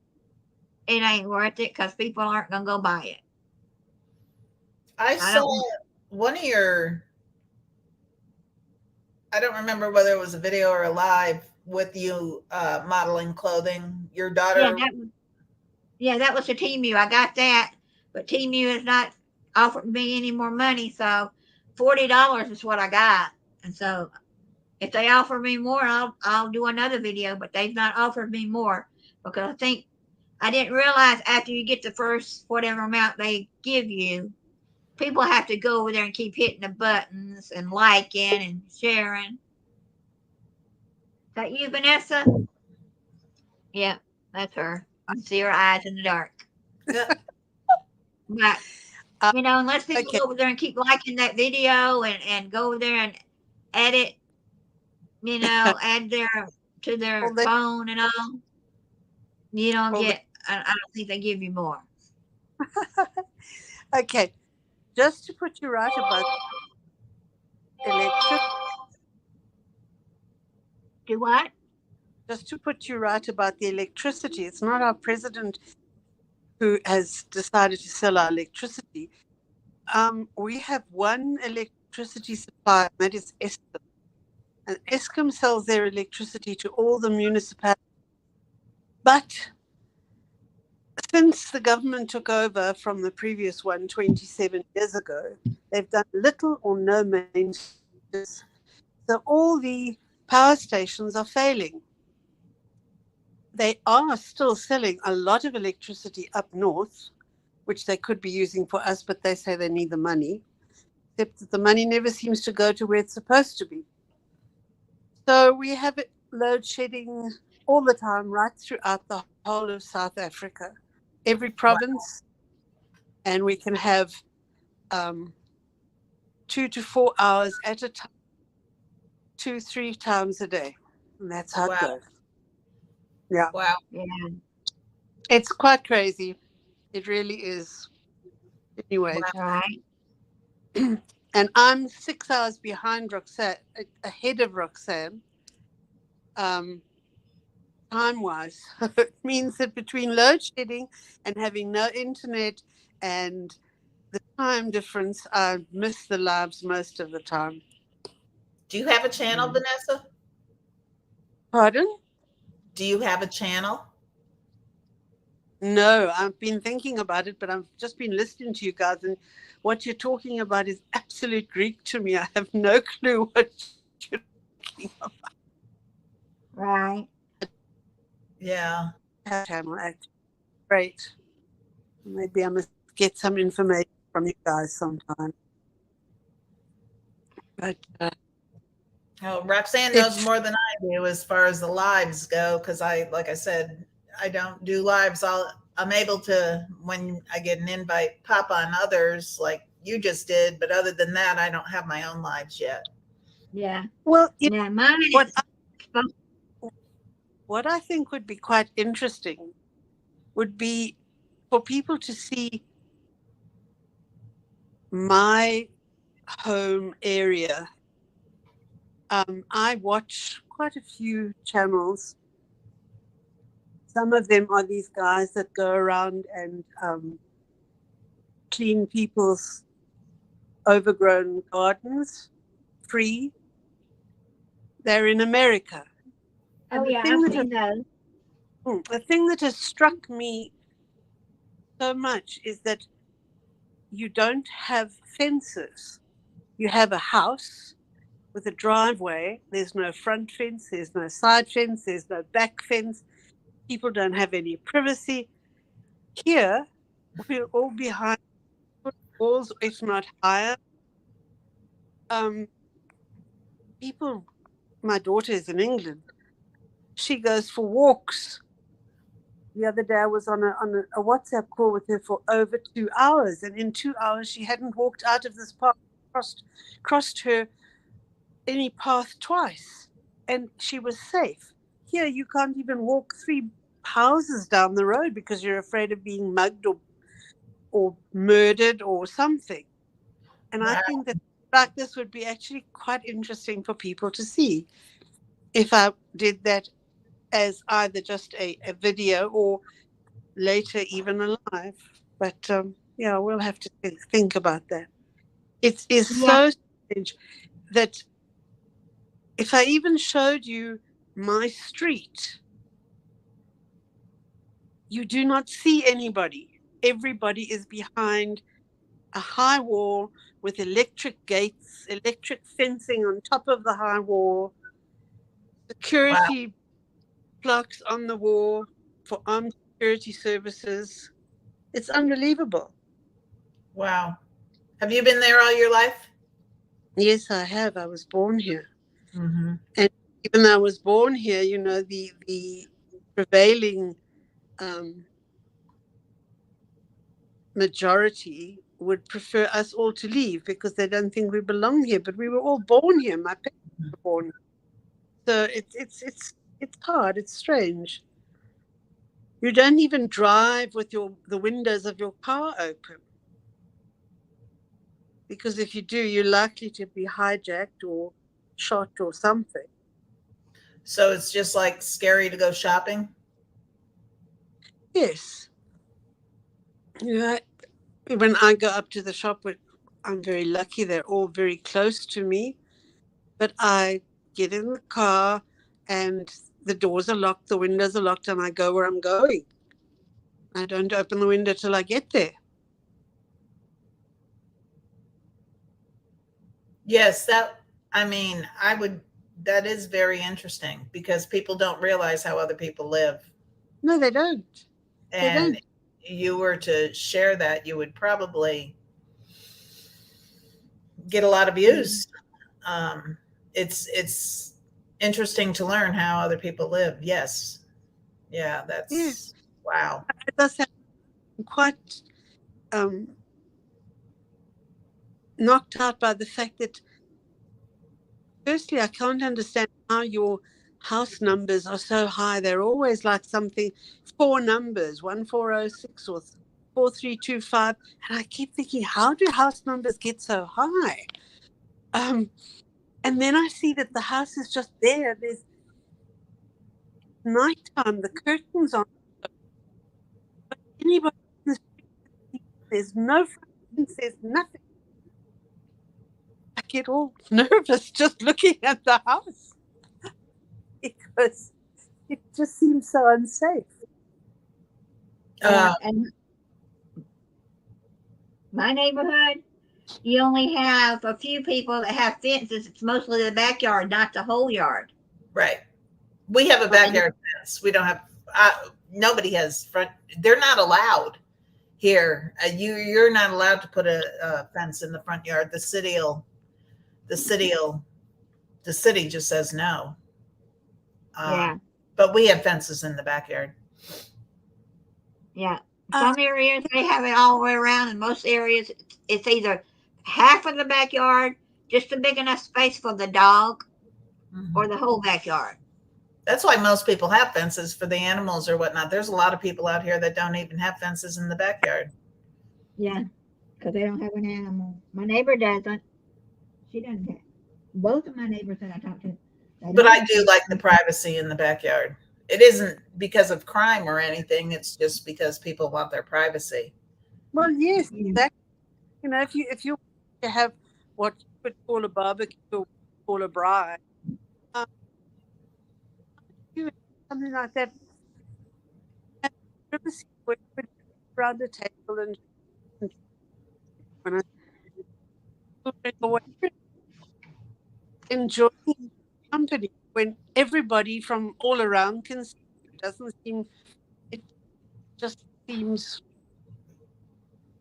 it ain't worth it because people aren't going to go buy it. I saw one of your, I don't remember whether it was a video or a live with you modeling clothing. Your daughter. Yeah, that was a Temu. I got that, but Temu has not offered me any more money. So $40 is what I got. And so if they offer me more, I'll do another video, but they've not offered me more because I didn't realize after you get the first whatever amount they give you, people have to go over there and keep hitting the buttons and liking and sharing. Is that you, Vanessa? Yeah, that's her. I see her eyes in the dark. Yeah. But, unless people go over there and keep liking that video and go over there and edit, add to their phone and all, you don't get, I don't think they give you more. Okay. Just to put you right about electricity. Do what? Just to put you right about the electricity. It's not our president who has decided to sell our electricity. We have one electricity supplier, that is Eskom. And Eskom sells their electricity to all the municipalities. But since the government took over from the previous one 27 years ago, they've done little or no maintenance. So all the power stations are failing. They are still selling a lot of electricity up north, which they could be using for us, but they say they need the money, except that the money never seems to go to where it's supposed to be. So we have load shedding all the time, right throughout the whole of South Africa, every province, and we can have 2 to 4 hours at a time, 2-3 times a day, and that's how it goes. Yeah. Wow. Yeah. It's quite crazy. It really is. Anyway. Right. And I'm 6 hours behind Roxanne, ahead of Roxanne, time-wise. It means that between load shedding and having no internet and the time difference, I miss the lives most of the time. Do you have a channel, Vanessa? Pardon? Do you have a channel? No, I've been thinking about it, but I've just been listening to you guys, and what you're talking about is absolute Greek to me. I have no clue what you're talking about. Right. Yeah. Great. Maybe I must get some information from you guys sometime. But Oh, Roxanne knows more than I do as far as the lives go, because like I said, I don't do lives. I'm able to, when I get an invite, pop on others like you just did, but other than that, I don't have my own lives yet. Yeah. Well, Yeah. Mine what is what I think would be quite interesting would be for people to see my home area. I watch quite a few channels. Some of them are these guys that go around and clean people's overgrown gardens free. They're in America. oh And yeah, I've seen those. the thing that has struck me so much is that you don't have fences. You have a house with a driveway. There's no front fence, there's no side fence, there's no back fence. People don't have any privacy. Here, we're all behind walls, if not higher. People, my daughter is in England. She goes for walks. The other day, I was on a WhatsApp call with her for over 2 hours, and in 2 hours, she hadn't walked out of this park, crossed her any path twice, and she was safe. Here, you can't even walk 3 houses down the road because you're afraid of being mugged or murdered or something. And I Wow. think that like this would be actually quite interesting for people to see if I did that as either just a video or later even alive. But yeah, we'll have to think about that. It is Yeah. so strange that if I even showed you my street, you do not see anybody. Everybody is behind a high wall with electric gates, electric fencing on top of the high wall, Wow. security plaques on the wall for armed security services. It's unbelievable. Wow. Have you been there all your life? Yes, I have. I was born here. Mm-hmm. And even though I was born here, the prevailing majority would prefer us all to leave because they don't think we belong here. But we were all born here. My parents were born here. So it's hard. It's strange. You don't even drive with the windows of your car open, because if you do, you're likely to be hijacked or shot or something. So it's just like scary to go shopping. Yes. Yeah. When I go up to the shop, I'm very lucky. They're all very close to me. But I get in the car and the doors are locked, the windows are locked, and I go where I'm going. I don't open the window till I get there. Yes, that is very interesting because people don't realize how other people live. No, they don't. And don't. you were to share that, you would probably get a lot of views. It's interesting to learn how other people live. Yes. Yeah, that's wow. It does sound quite knocked out by the fact that, firstly, I can't understand how your house numbers are so high. They're always like something, 4 numbers, 1406 or 4325. And I keep thinking, how do house numbers get so high? And then I see that the house is just there. There's nighttime, the curtains on. Anybody in the street, there's no front, there's nothing. I get all nervous just looking at the house because it just seems so unsafe. And my neighborhood, you only have a few people that have fences. It's mostly the backyard, not the whole yard. Right. We have a backyard fence. We don't have. Nobody has front. They're not allowed here. You're not allowed to put a fence in the front yard. The city just says no. Yeah. But we have fences in the backyard. Yeah. Some areas they have it all the way around. In most areas, it's either half of the backyard, just a big enough space for the dog, Mhm. or the whole backyard. That's why most people have fences for the animals or whatnot. There's a lot of people out here that don't even have fences in the backyard. Yeah, because they don't have an animal. My neighbor doesn't. She doesn't have. Both of my neighbors that I talked to, they But don't I have do like the privacy in the backyard. It isn't because of crime or anything. It's just because people want their privacy. Well, yes, Yeah. exactly. You know, if you have what you would call a barbecue or call a braai, um, something like that, and privacy where you would around the table and when I children or whatever, enjoying company when everybody from all around can see. It doesn't seem. It just seems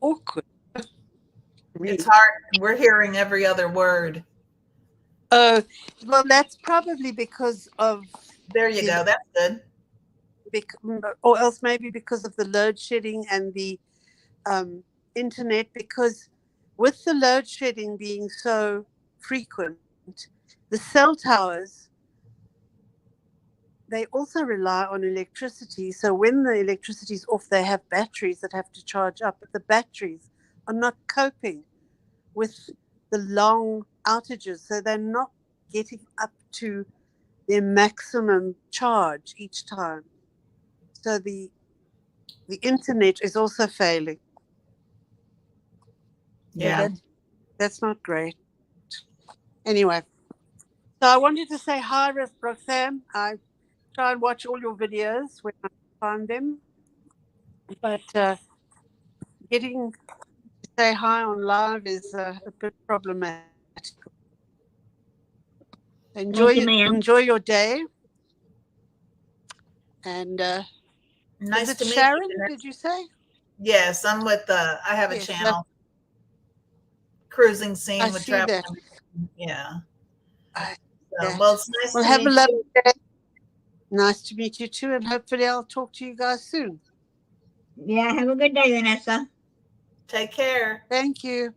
awkward to me. It's hard. We're hearing every other word. Well, that's probably because of There you go. That's good. or else maybe because of the load shedding and the internet. Because with the load shedding being so frequent, the cell towers, they also rely on electricity. So when the electricity is off, they have batteries that have to charge up, but the batteries are not coping with the long outages. So they're not getting up to their maximum charge each time. So the internet is also failing. Yeah. That's not great. Anyway, so I wanted to say hi, Roxanne. I try and watch all your videos when I find them, but getting to say hi on live is a bit problematic. Thank you, ma'am. Enjoy your day, and Nice is it to meet Sharon? you. Did you say? Yes, I'm with I have a Yes, channel, Cruising I Scene with see Travel. that. Yeah. I- So, that. well, it's nice Well, to have a meet lovely you. day. Nice to meet you too, and hopefully I'll talk to you guys soon. Yeah, have a good day, Vanessa. Take care. Thank you.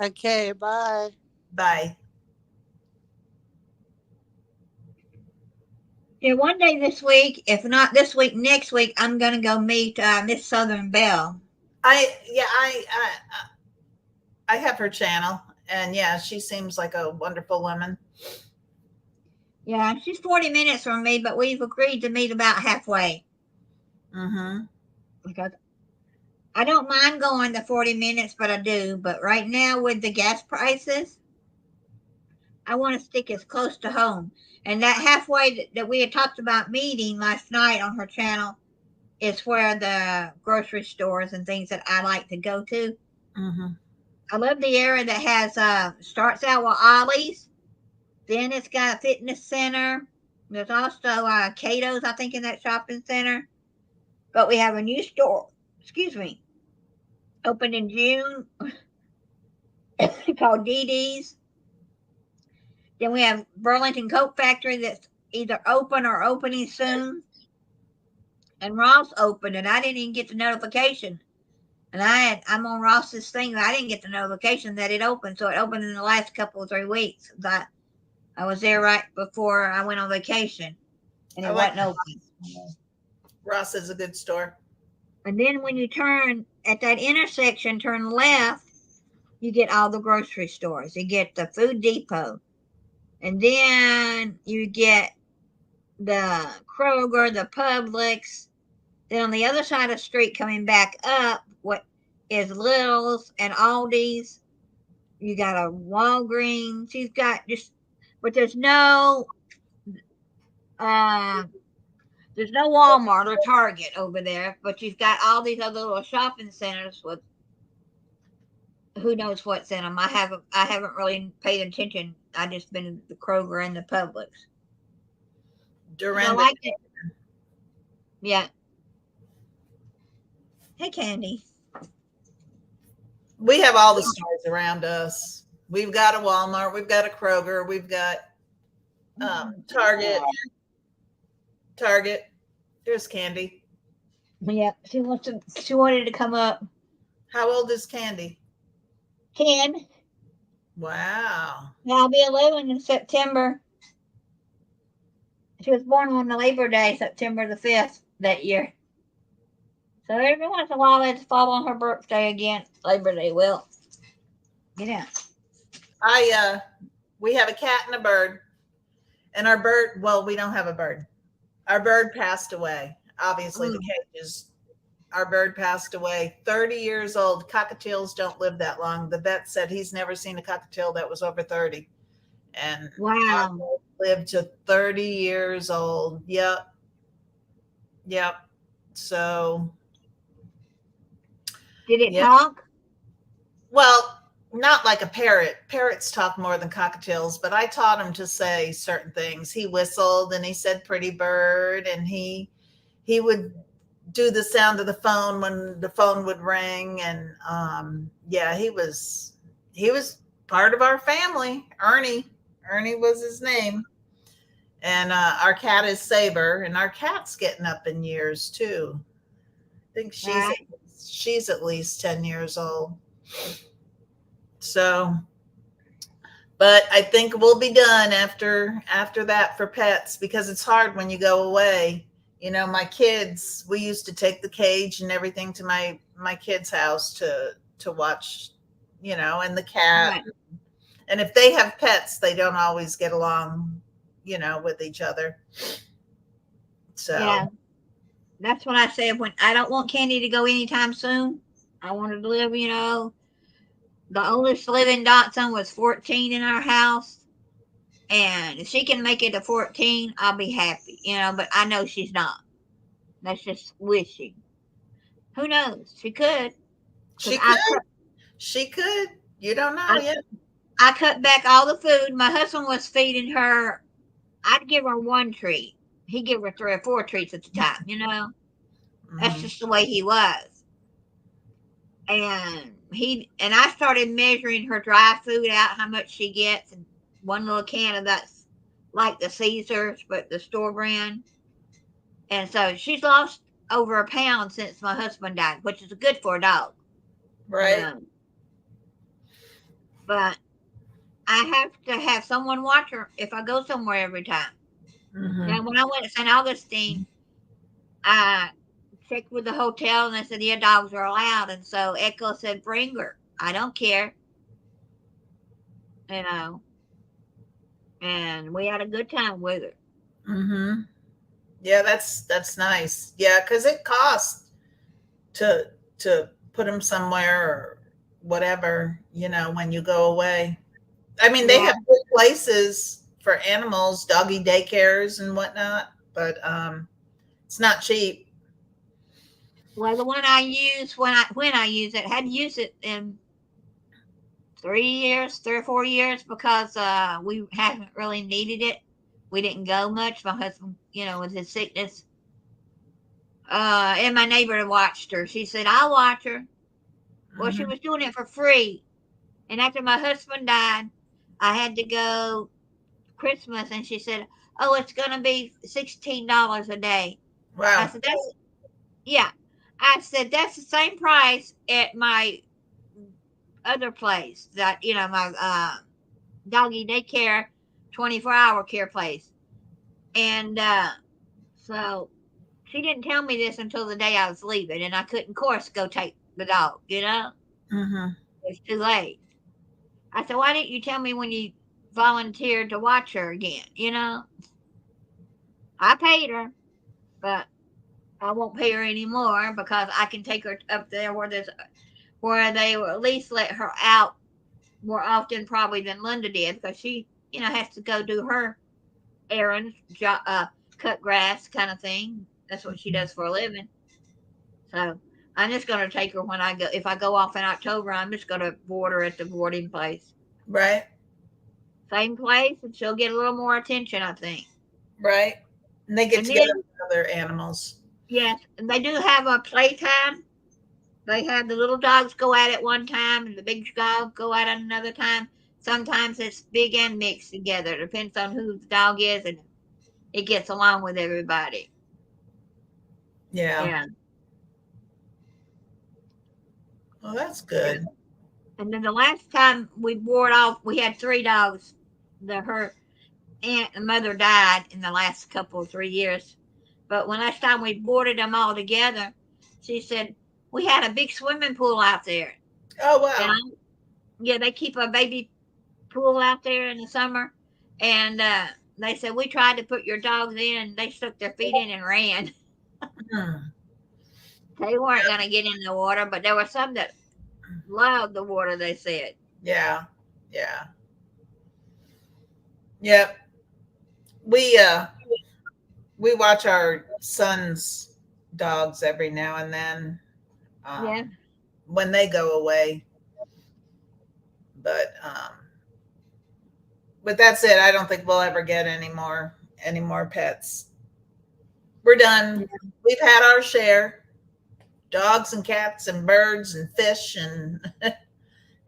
Okay, bye. Bye. Yeah, one day this week, if not this week, next week, I'm gonna go meet Miss Southern Belle. I have her channel, and yeah, she seems like a wonderful woman. Yeah, she's 40 minutes from me, but we've agreed to meet about halfway Mm-hmm. because I don't mind going the 40 minutes, but I do. But right now, with the gas prices, I want to stick as close to home. And that halfway that we had talked about meeting last night on her channel is where the grocery stores and things that I like to go to. Mm-hmm. I love the area that has starts out with Ollie's, then it's got a fitness center. There's also Cato's, I think, in that shopping center. But we have a new store, excuse me, opened in June called DD's. Then we have Burlington Coat Factory that's either open or opening soon. And Ross opened, and I didn't even get the notification. And I'm on Ross's thing, but I didn't get the notification that it opened. So it opened in the last couple of 3 weeks. I was there right before I went on vacation, and I it like wasn't open. Ross is a good store. And then when you turn at that intersection, turn left, you get all the grocery stores. You get the Food Depot, and then you get the Kroger, the Publix. Then on the other side of the street, coming back up, what is Little's and Aldi's. You got a Walgreens. You've got just, but uh, there's no Walmart or Target over there. But you've got all these other little shopping centers with who knows what's in them. I haven't really paid attention. I just been in the Kroger and the Publix. I Dorinda. like it. Yeah. Hey, Candy. We have all the stores around us. We've got a Walmart. We've got a Kroger. We've got Target. Target. There's Candy. Yeah, she wanted to come up. How old is Candy? 10. Wow. Now I'll be 11 in September. She was born on the Labor Day, September the 5th that year. So every once in a while it's fall on her birthday again. Labor Day will. Get out. We have a cat and a bird. And our bird, well, we don't have a bird. Our bird passed away. Obviously, the cages. Our bird passed away, 30 years old. Cockatiels don't live that long. The vet said he's never seen a cockatiel that was over 30. And our Wow. bird lived to 30 years old. Yep. Yep. So, Did it yeah. talk? Well, not like a parrot. Parrots talk more than cockatiels, but I taught him to say certain things. He whistled and he said pretty bird, and he would do the sound of the phone when the phone would ring. And yeah, he was part of our family. Ernie was his name. And our cat is Saber, and our cat's getting up in years too. I think Right. she's at least 10 years old. So, but I think we'll be done after that for pets, because it's hard when you go away. You know, my kids, we used to take the cage and everything to my kids' house to watch, you know, and the cat. Right. And if they have pets, they don't always get along, you know, with each other. So, Yeah. That's what I said when I don't want Candy to go anytime soon. I want her to live, you know. The oldest living Dotson was 14 in our house. And if she can make it to 14, I'll be happy, you know, but I know she's not. That's just wishing. Who knows? She could. Because she could. She could. You don't know yet. I cut back all the food. My husband was feeding her. I'd give her one treat. He'd give her 3 or 4 treats at the time, you know? That's Mhm. just the way he was. And I started measuring her dry food out, how much she gets, and one little can of that's like the Caesars, but the store brand. And so she's lost over a pound since my husband died, which is good for a dog, you Right. know. But I have to have someone watch her if I go somewhere every time. Mhm. Now, when I went to St. Augustine, I checked with the hotel and they said, yeah, dogs are allowed. And so Echo said, bring her. I don't care, you know. And we had a good time with her. Mhm. Yeah, that's nice. Yeah, because it costs to put them somewhere or whatever, you know, when you go away. I mean, they Yeah. have good places for animals, doggy daycares and whatnot, but it's not cheap. Well, the one I use when I use it, had used it in 3 years, 3 or 4 years, because we haven't really needed it. We didn't go much. My husband, you know, with his sickness. And my neighbor watched her. She said, I'll watch her. Well, she Mhm. was doing it for free. And after my husband died, I had to go Christmas, and she said, oh, it's going to be $16 a day. I Wow. said, yeah. I said, that's the same price at my other place that, you know, my doggy daycare, 24-hour care place. And so she didn't tell me this until the day I was leaving, and I couldn't, of course, go take the dog, you know? Mhm. It's too late. I said, why didn't you tell me when you volunteered to watch her again, you know? I paid her, but I won't pay her anymore because I can take her up there where they will at least let her out more often probably than Linda did, because she, you know, has to go do her errands, cut grass kind of thing. That's what she does for a living. So I'm just going to take her when I go. If I go off in October, I'm just going to board her at the boarding place. Right. Same place, and she'll get a little more attention, I think. Right. And they get And together then, with other animals. yes, and they do have a playtime. They have the little dogs go at it one time, and the big dog go at it another time. Sometimes it's big and mixed together. Depends on who the dog is, and it gets along with everybody. Yeah. Yeah. Well, that's Yeah. good. And then the last time we boarded off, we had 3 dogs. Her aunt and mother died in the last couple of 3 years. But when last time we boarded them all together, she said we had a big swimming pool out there. Oh And wow. yeah, they keep a baby pool out there in the summer, and they said we tried to put your dogs in, and they stuck their feet in and ran. Hmm. They weren't going to get in the water, but there were some that loved the water. They said, Yeah. Yeah. Yep. We watch our son's dogs every now and then, "Yeah, when they go away. But that's it. I don't think we'll ever get any more pets. We're done. We've had our share. Dogs and cats and birds and fish and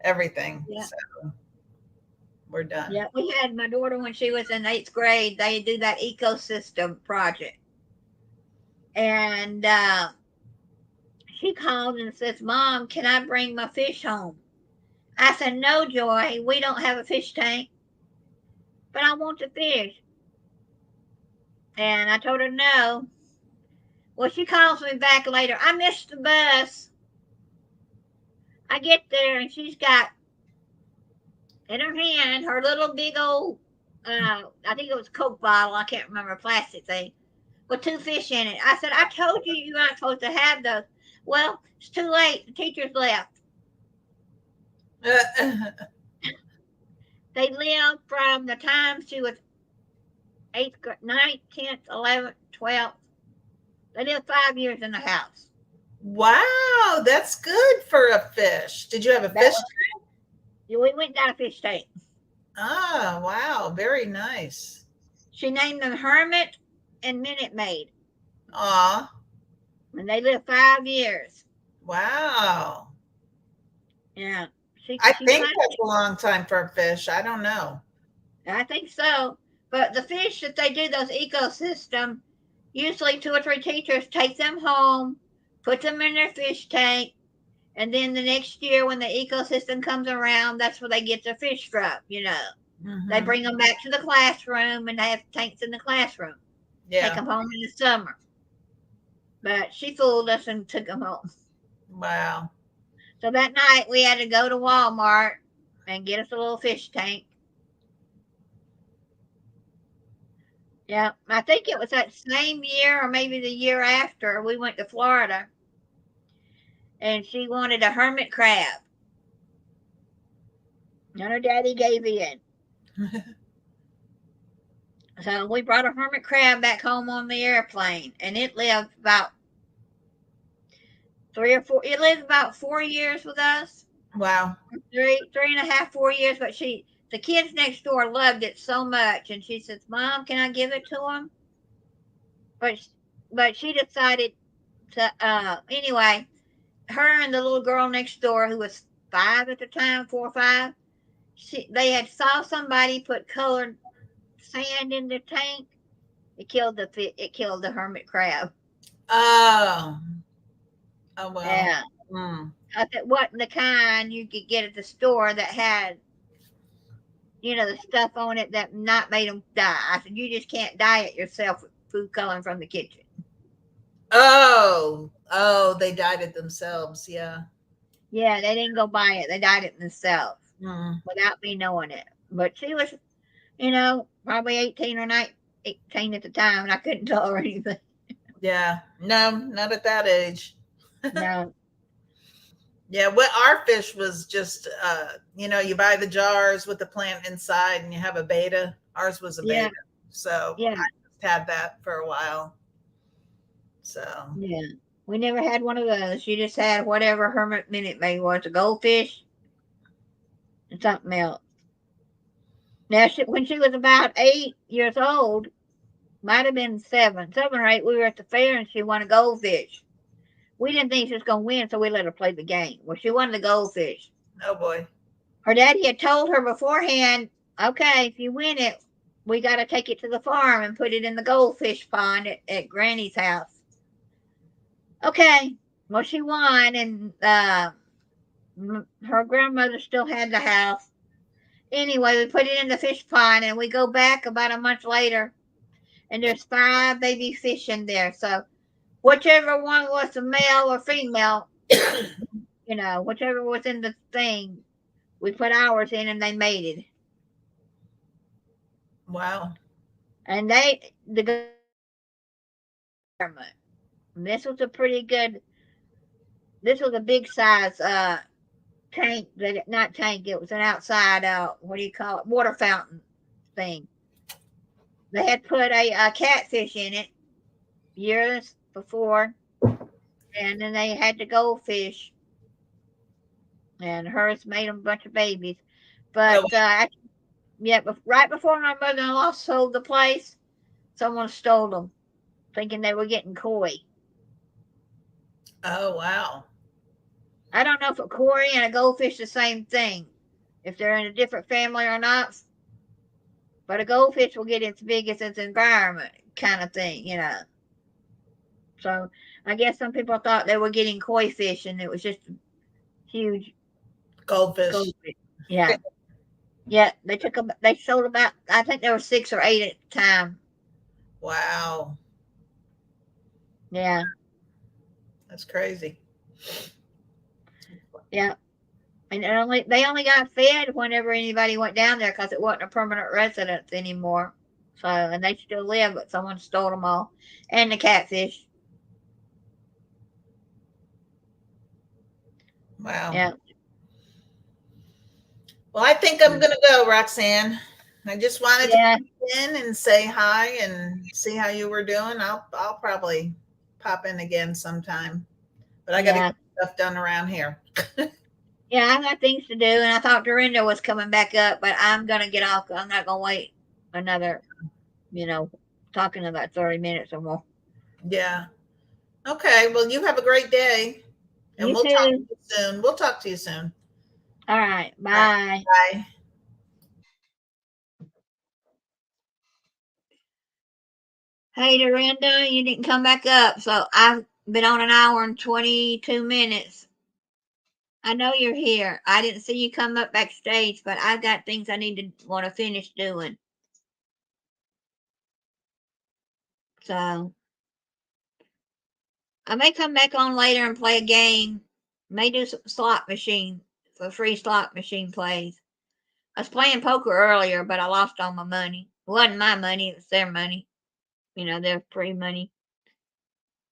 everything. yeah, So we're done. yeah." We had my daughter when she was in 8th grade. They do that ecosystem project, and she called and says, "Mom, can I bring my fish home?" I said, "No, Joy, we don't have a fish tank, but I want the fish." And I told her no. Well, she calls me back later. "I missed the bus." I get there and she's got in her hand her little big old, I think it was Coke bottle. I can't remember, plastic thing with 2 fish in it. I said, "I told you you're not supposed to have those." "Well, it's too late. The teachers left." They lived from the time she was 8th grade, 9th, 10th, 11th, 12th. They lived 5 years in the house. Wow, that's good for a fish. Did you have a That fish? was, we went and got a fish tank. Ah, wow, very nice. She named them Hermit and Minute Maid. Aw, And they lived 5 years. wow. Yeah. I She think finally, that's a long time for a fish. I don't know. I think so. But the fish that they do those ecosystem, usually 2 or 3 teachers take them home, put them in their fish tank, and then the next year when the ecosystem comes around, that's where they get their fish from. They Mhm. bring them back to the classroom and they have tanks in the classroom. Take Yeah, them home in the summer. But she fooled us and took them home. wow. So that night we had to go to Walmart and get us a little fish tank. Yeah, I think it was that same year or maybe the year after we went to Florida, and she wanted a hermit crab. And her daddy gave in. So we brought a hermit crab back home on the airplane, and it lived about 3 or 4. It lived about 4 years with us, Wow. 3.5, 4 years. But the kids next door loved it so much, and she says, "Mom, can I give it to them?" But she decided to. Anyway, her and the little girl next door, who was 5 at the time, 4 or 5, they had saw somebody put colored sand in their tank. It killed the hermit crab. Oh, oh well. Yeah. Mm. It wasn't the kind you could get at the store that had, the stuff on it that not made them die. I said, "You just can't dye it yourself with food coloring from the kitchen." Oh, they dyed it themselves. Yeah. Yeah, they didn't go buy it. They dyed it themselves Mm. without me knowing it. But she was, probably 18 or 19 at the time, and I couldn't tell her anything. Yeah. No, not at that age. No. Yeah, what our fish was just you buy the jars with the plant inside and you have a beta. Ours was a Yeah. beta. So Yeah. I just had that for a while. So Yeah. We never had one of those. She just had whatever Hermit Minute Maid was, a goldfish and something else. Now, when she was about 8 years old, might have been 7 or 8, we were at the fair and she won a goldfish. We didn't think she was going to win, so we let her play the game. Well, she won the goldfish. oh boy. Her daddy had told her beforehand, "Okay, if you win it, we got to take it to the farm and put it in the goldfish pond at Granny's house." Okay. Well, she won, and Her grandmother still had the house. Anyway, we put it in the fish pond, and we go back about a month later, and there's 5 baby fish in there. So whichever one was a male or female, whichever was in the thing, we put ours in, and they mated. Wow. And the government. This was a pretty good. This was a big size tank. Not tank. It was an outside. What do you call it? Water fountain thing. They had put a catfish in it years before, and then they had the goldfish, and hers made them a bunch of babies. But yeah, but right before my mother-in-law sold the place, someone stole them, thinking they were getting koi. Oh, wow. I don't know if a koi and a goldfish the same thing, if they're in a different family or not. But a goldfish will get as big as its environment, kind of thing. So I guess some people thought they were getting koi fish, and it was just huge Goldfish. goldfish. Yeah, yeah. They sold about. I think there were 6 or 8 at the time. Wow. Yeah, That's crazy. yeah. And they only got fed whenever anybody went down there because it wasn't a permanent residence anymore. So, and they still live, but someone stole them all, and the catfish. Wow. Yeah. Well, I think I'm gonna go, Roxanne. I just wanted to Yeah. come in and say hi and see how you were doing. I'll probably pop in again sometime. But I gotta Yeah. get stuff done around here. Yeah, I got things to do, and I thought Dorinda was coming back up, but I'm gonna get off. I'm not gonna wait another, talking about 30 minutes or more. Yeah. Okay. Well, you have a great day. And You we'll talk to too. you soon. We'll talk to you soon. All right. All right. Bye. Bye. Hey, Dorinda, you didn't come back up, so I've been on an hour and 22 minutes. I know you're here. I didn't see you come up backstage, but I've got things I need to want to finish doing. So I may come back on later and play a game. May do some slot machine for free slot machine plays. I was playing poker earlier, but I lost all my money. It wasn't my money, it was their money. Their free money.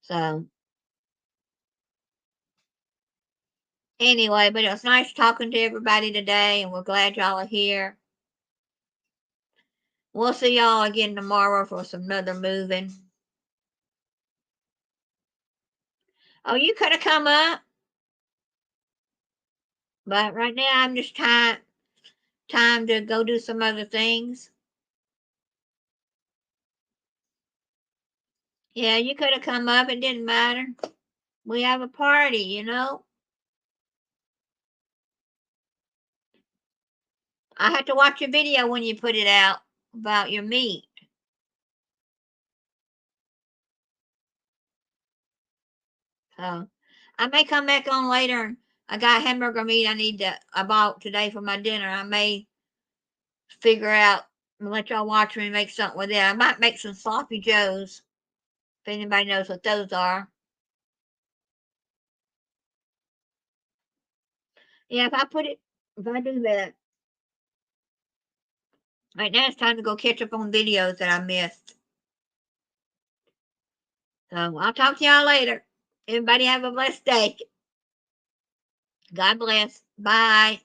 So anyway, but it was nice talking to everybody today, and we're glad y'all are here. We'll see y'all again tomorrow for some other moving. Oh, you could have come up, but right now I'm just time to go do some other things. Yeah, you could have come up. It didn't matter. We have a party. I had to watch your video when you put it out about your meat. So I may come back on later. I got hamburger meat I bought today for my dinner. I may figure out and let y'all watch me make something with it. I might make some sloppy joes, if anybody knows what those are. Yeah, if I do that, right now it's time to go catch up on videos that I missed. So I'll talk to y'all later. Everybody have a blessed day. God bless. Bye.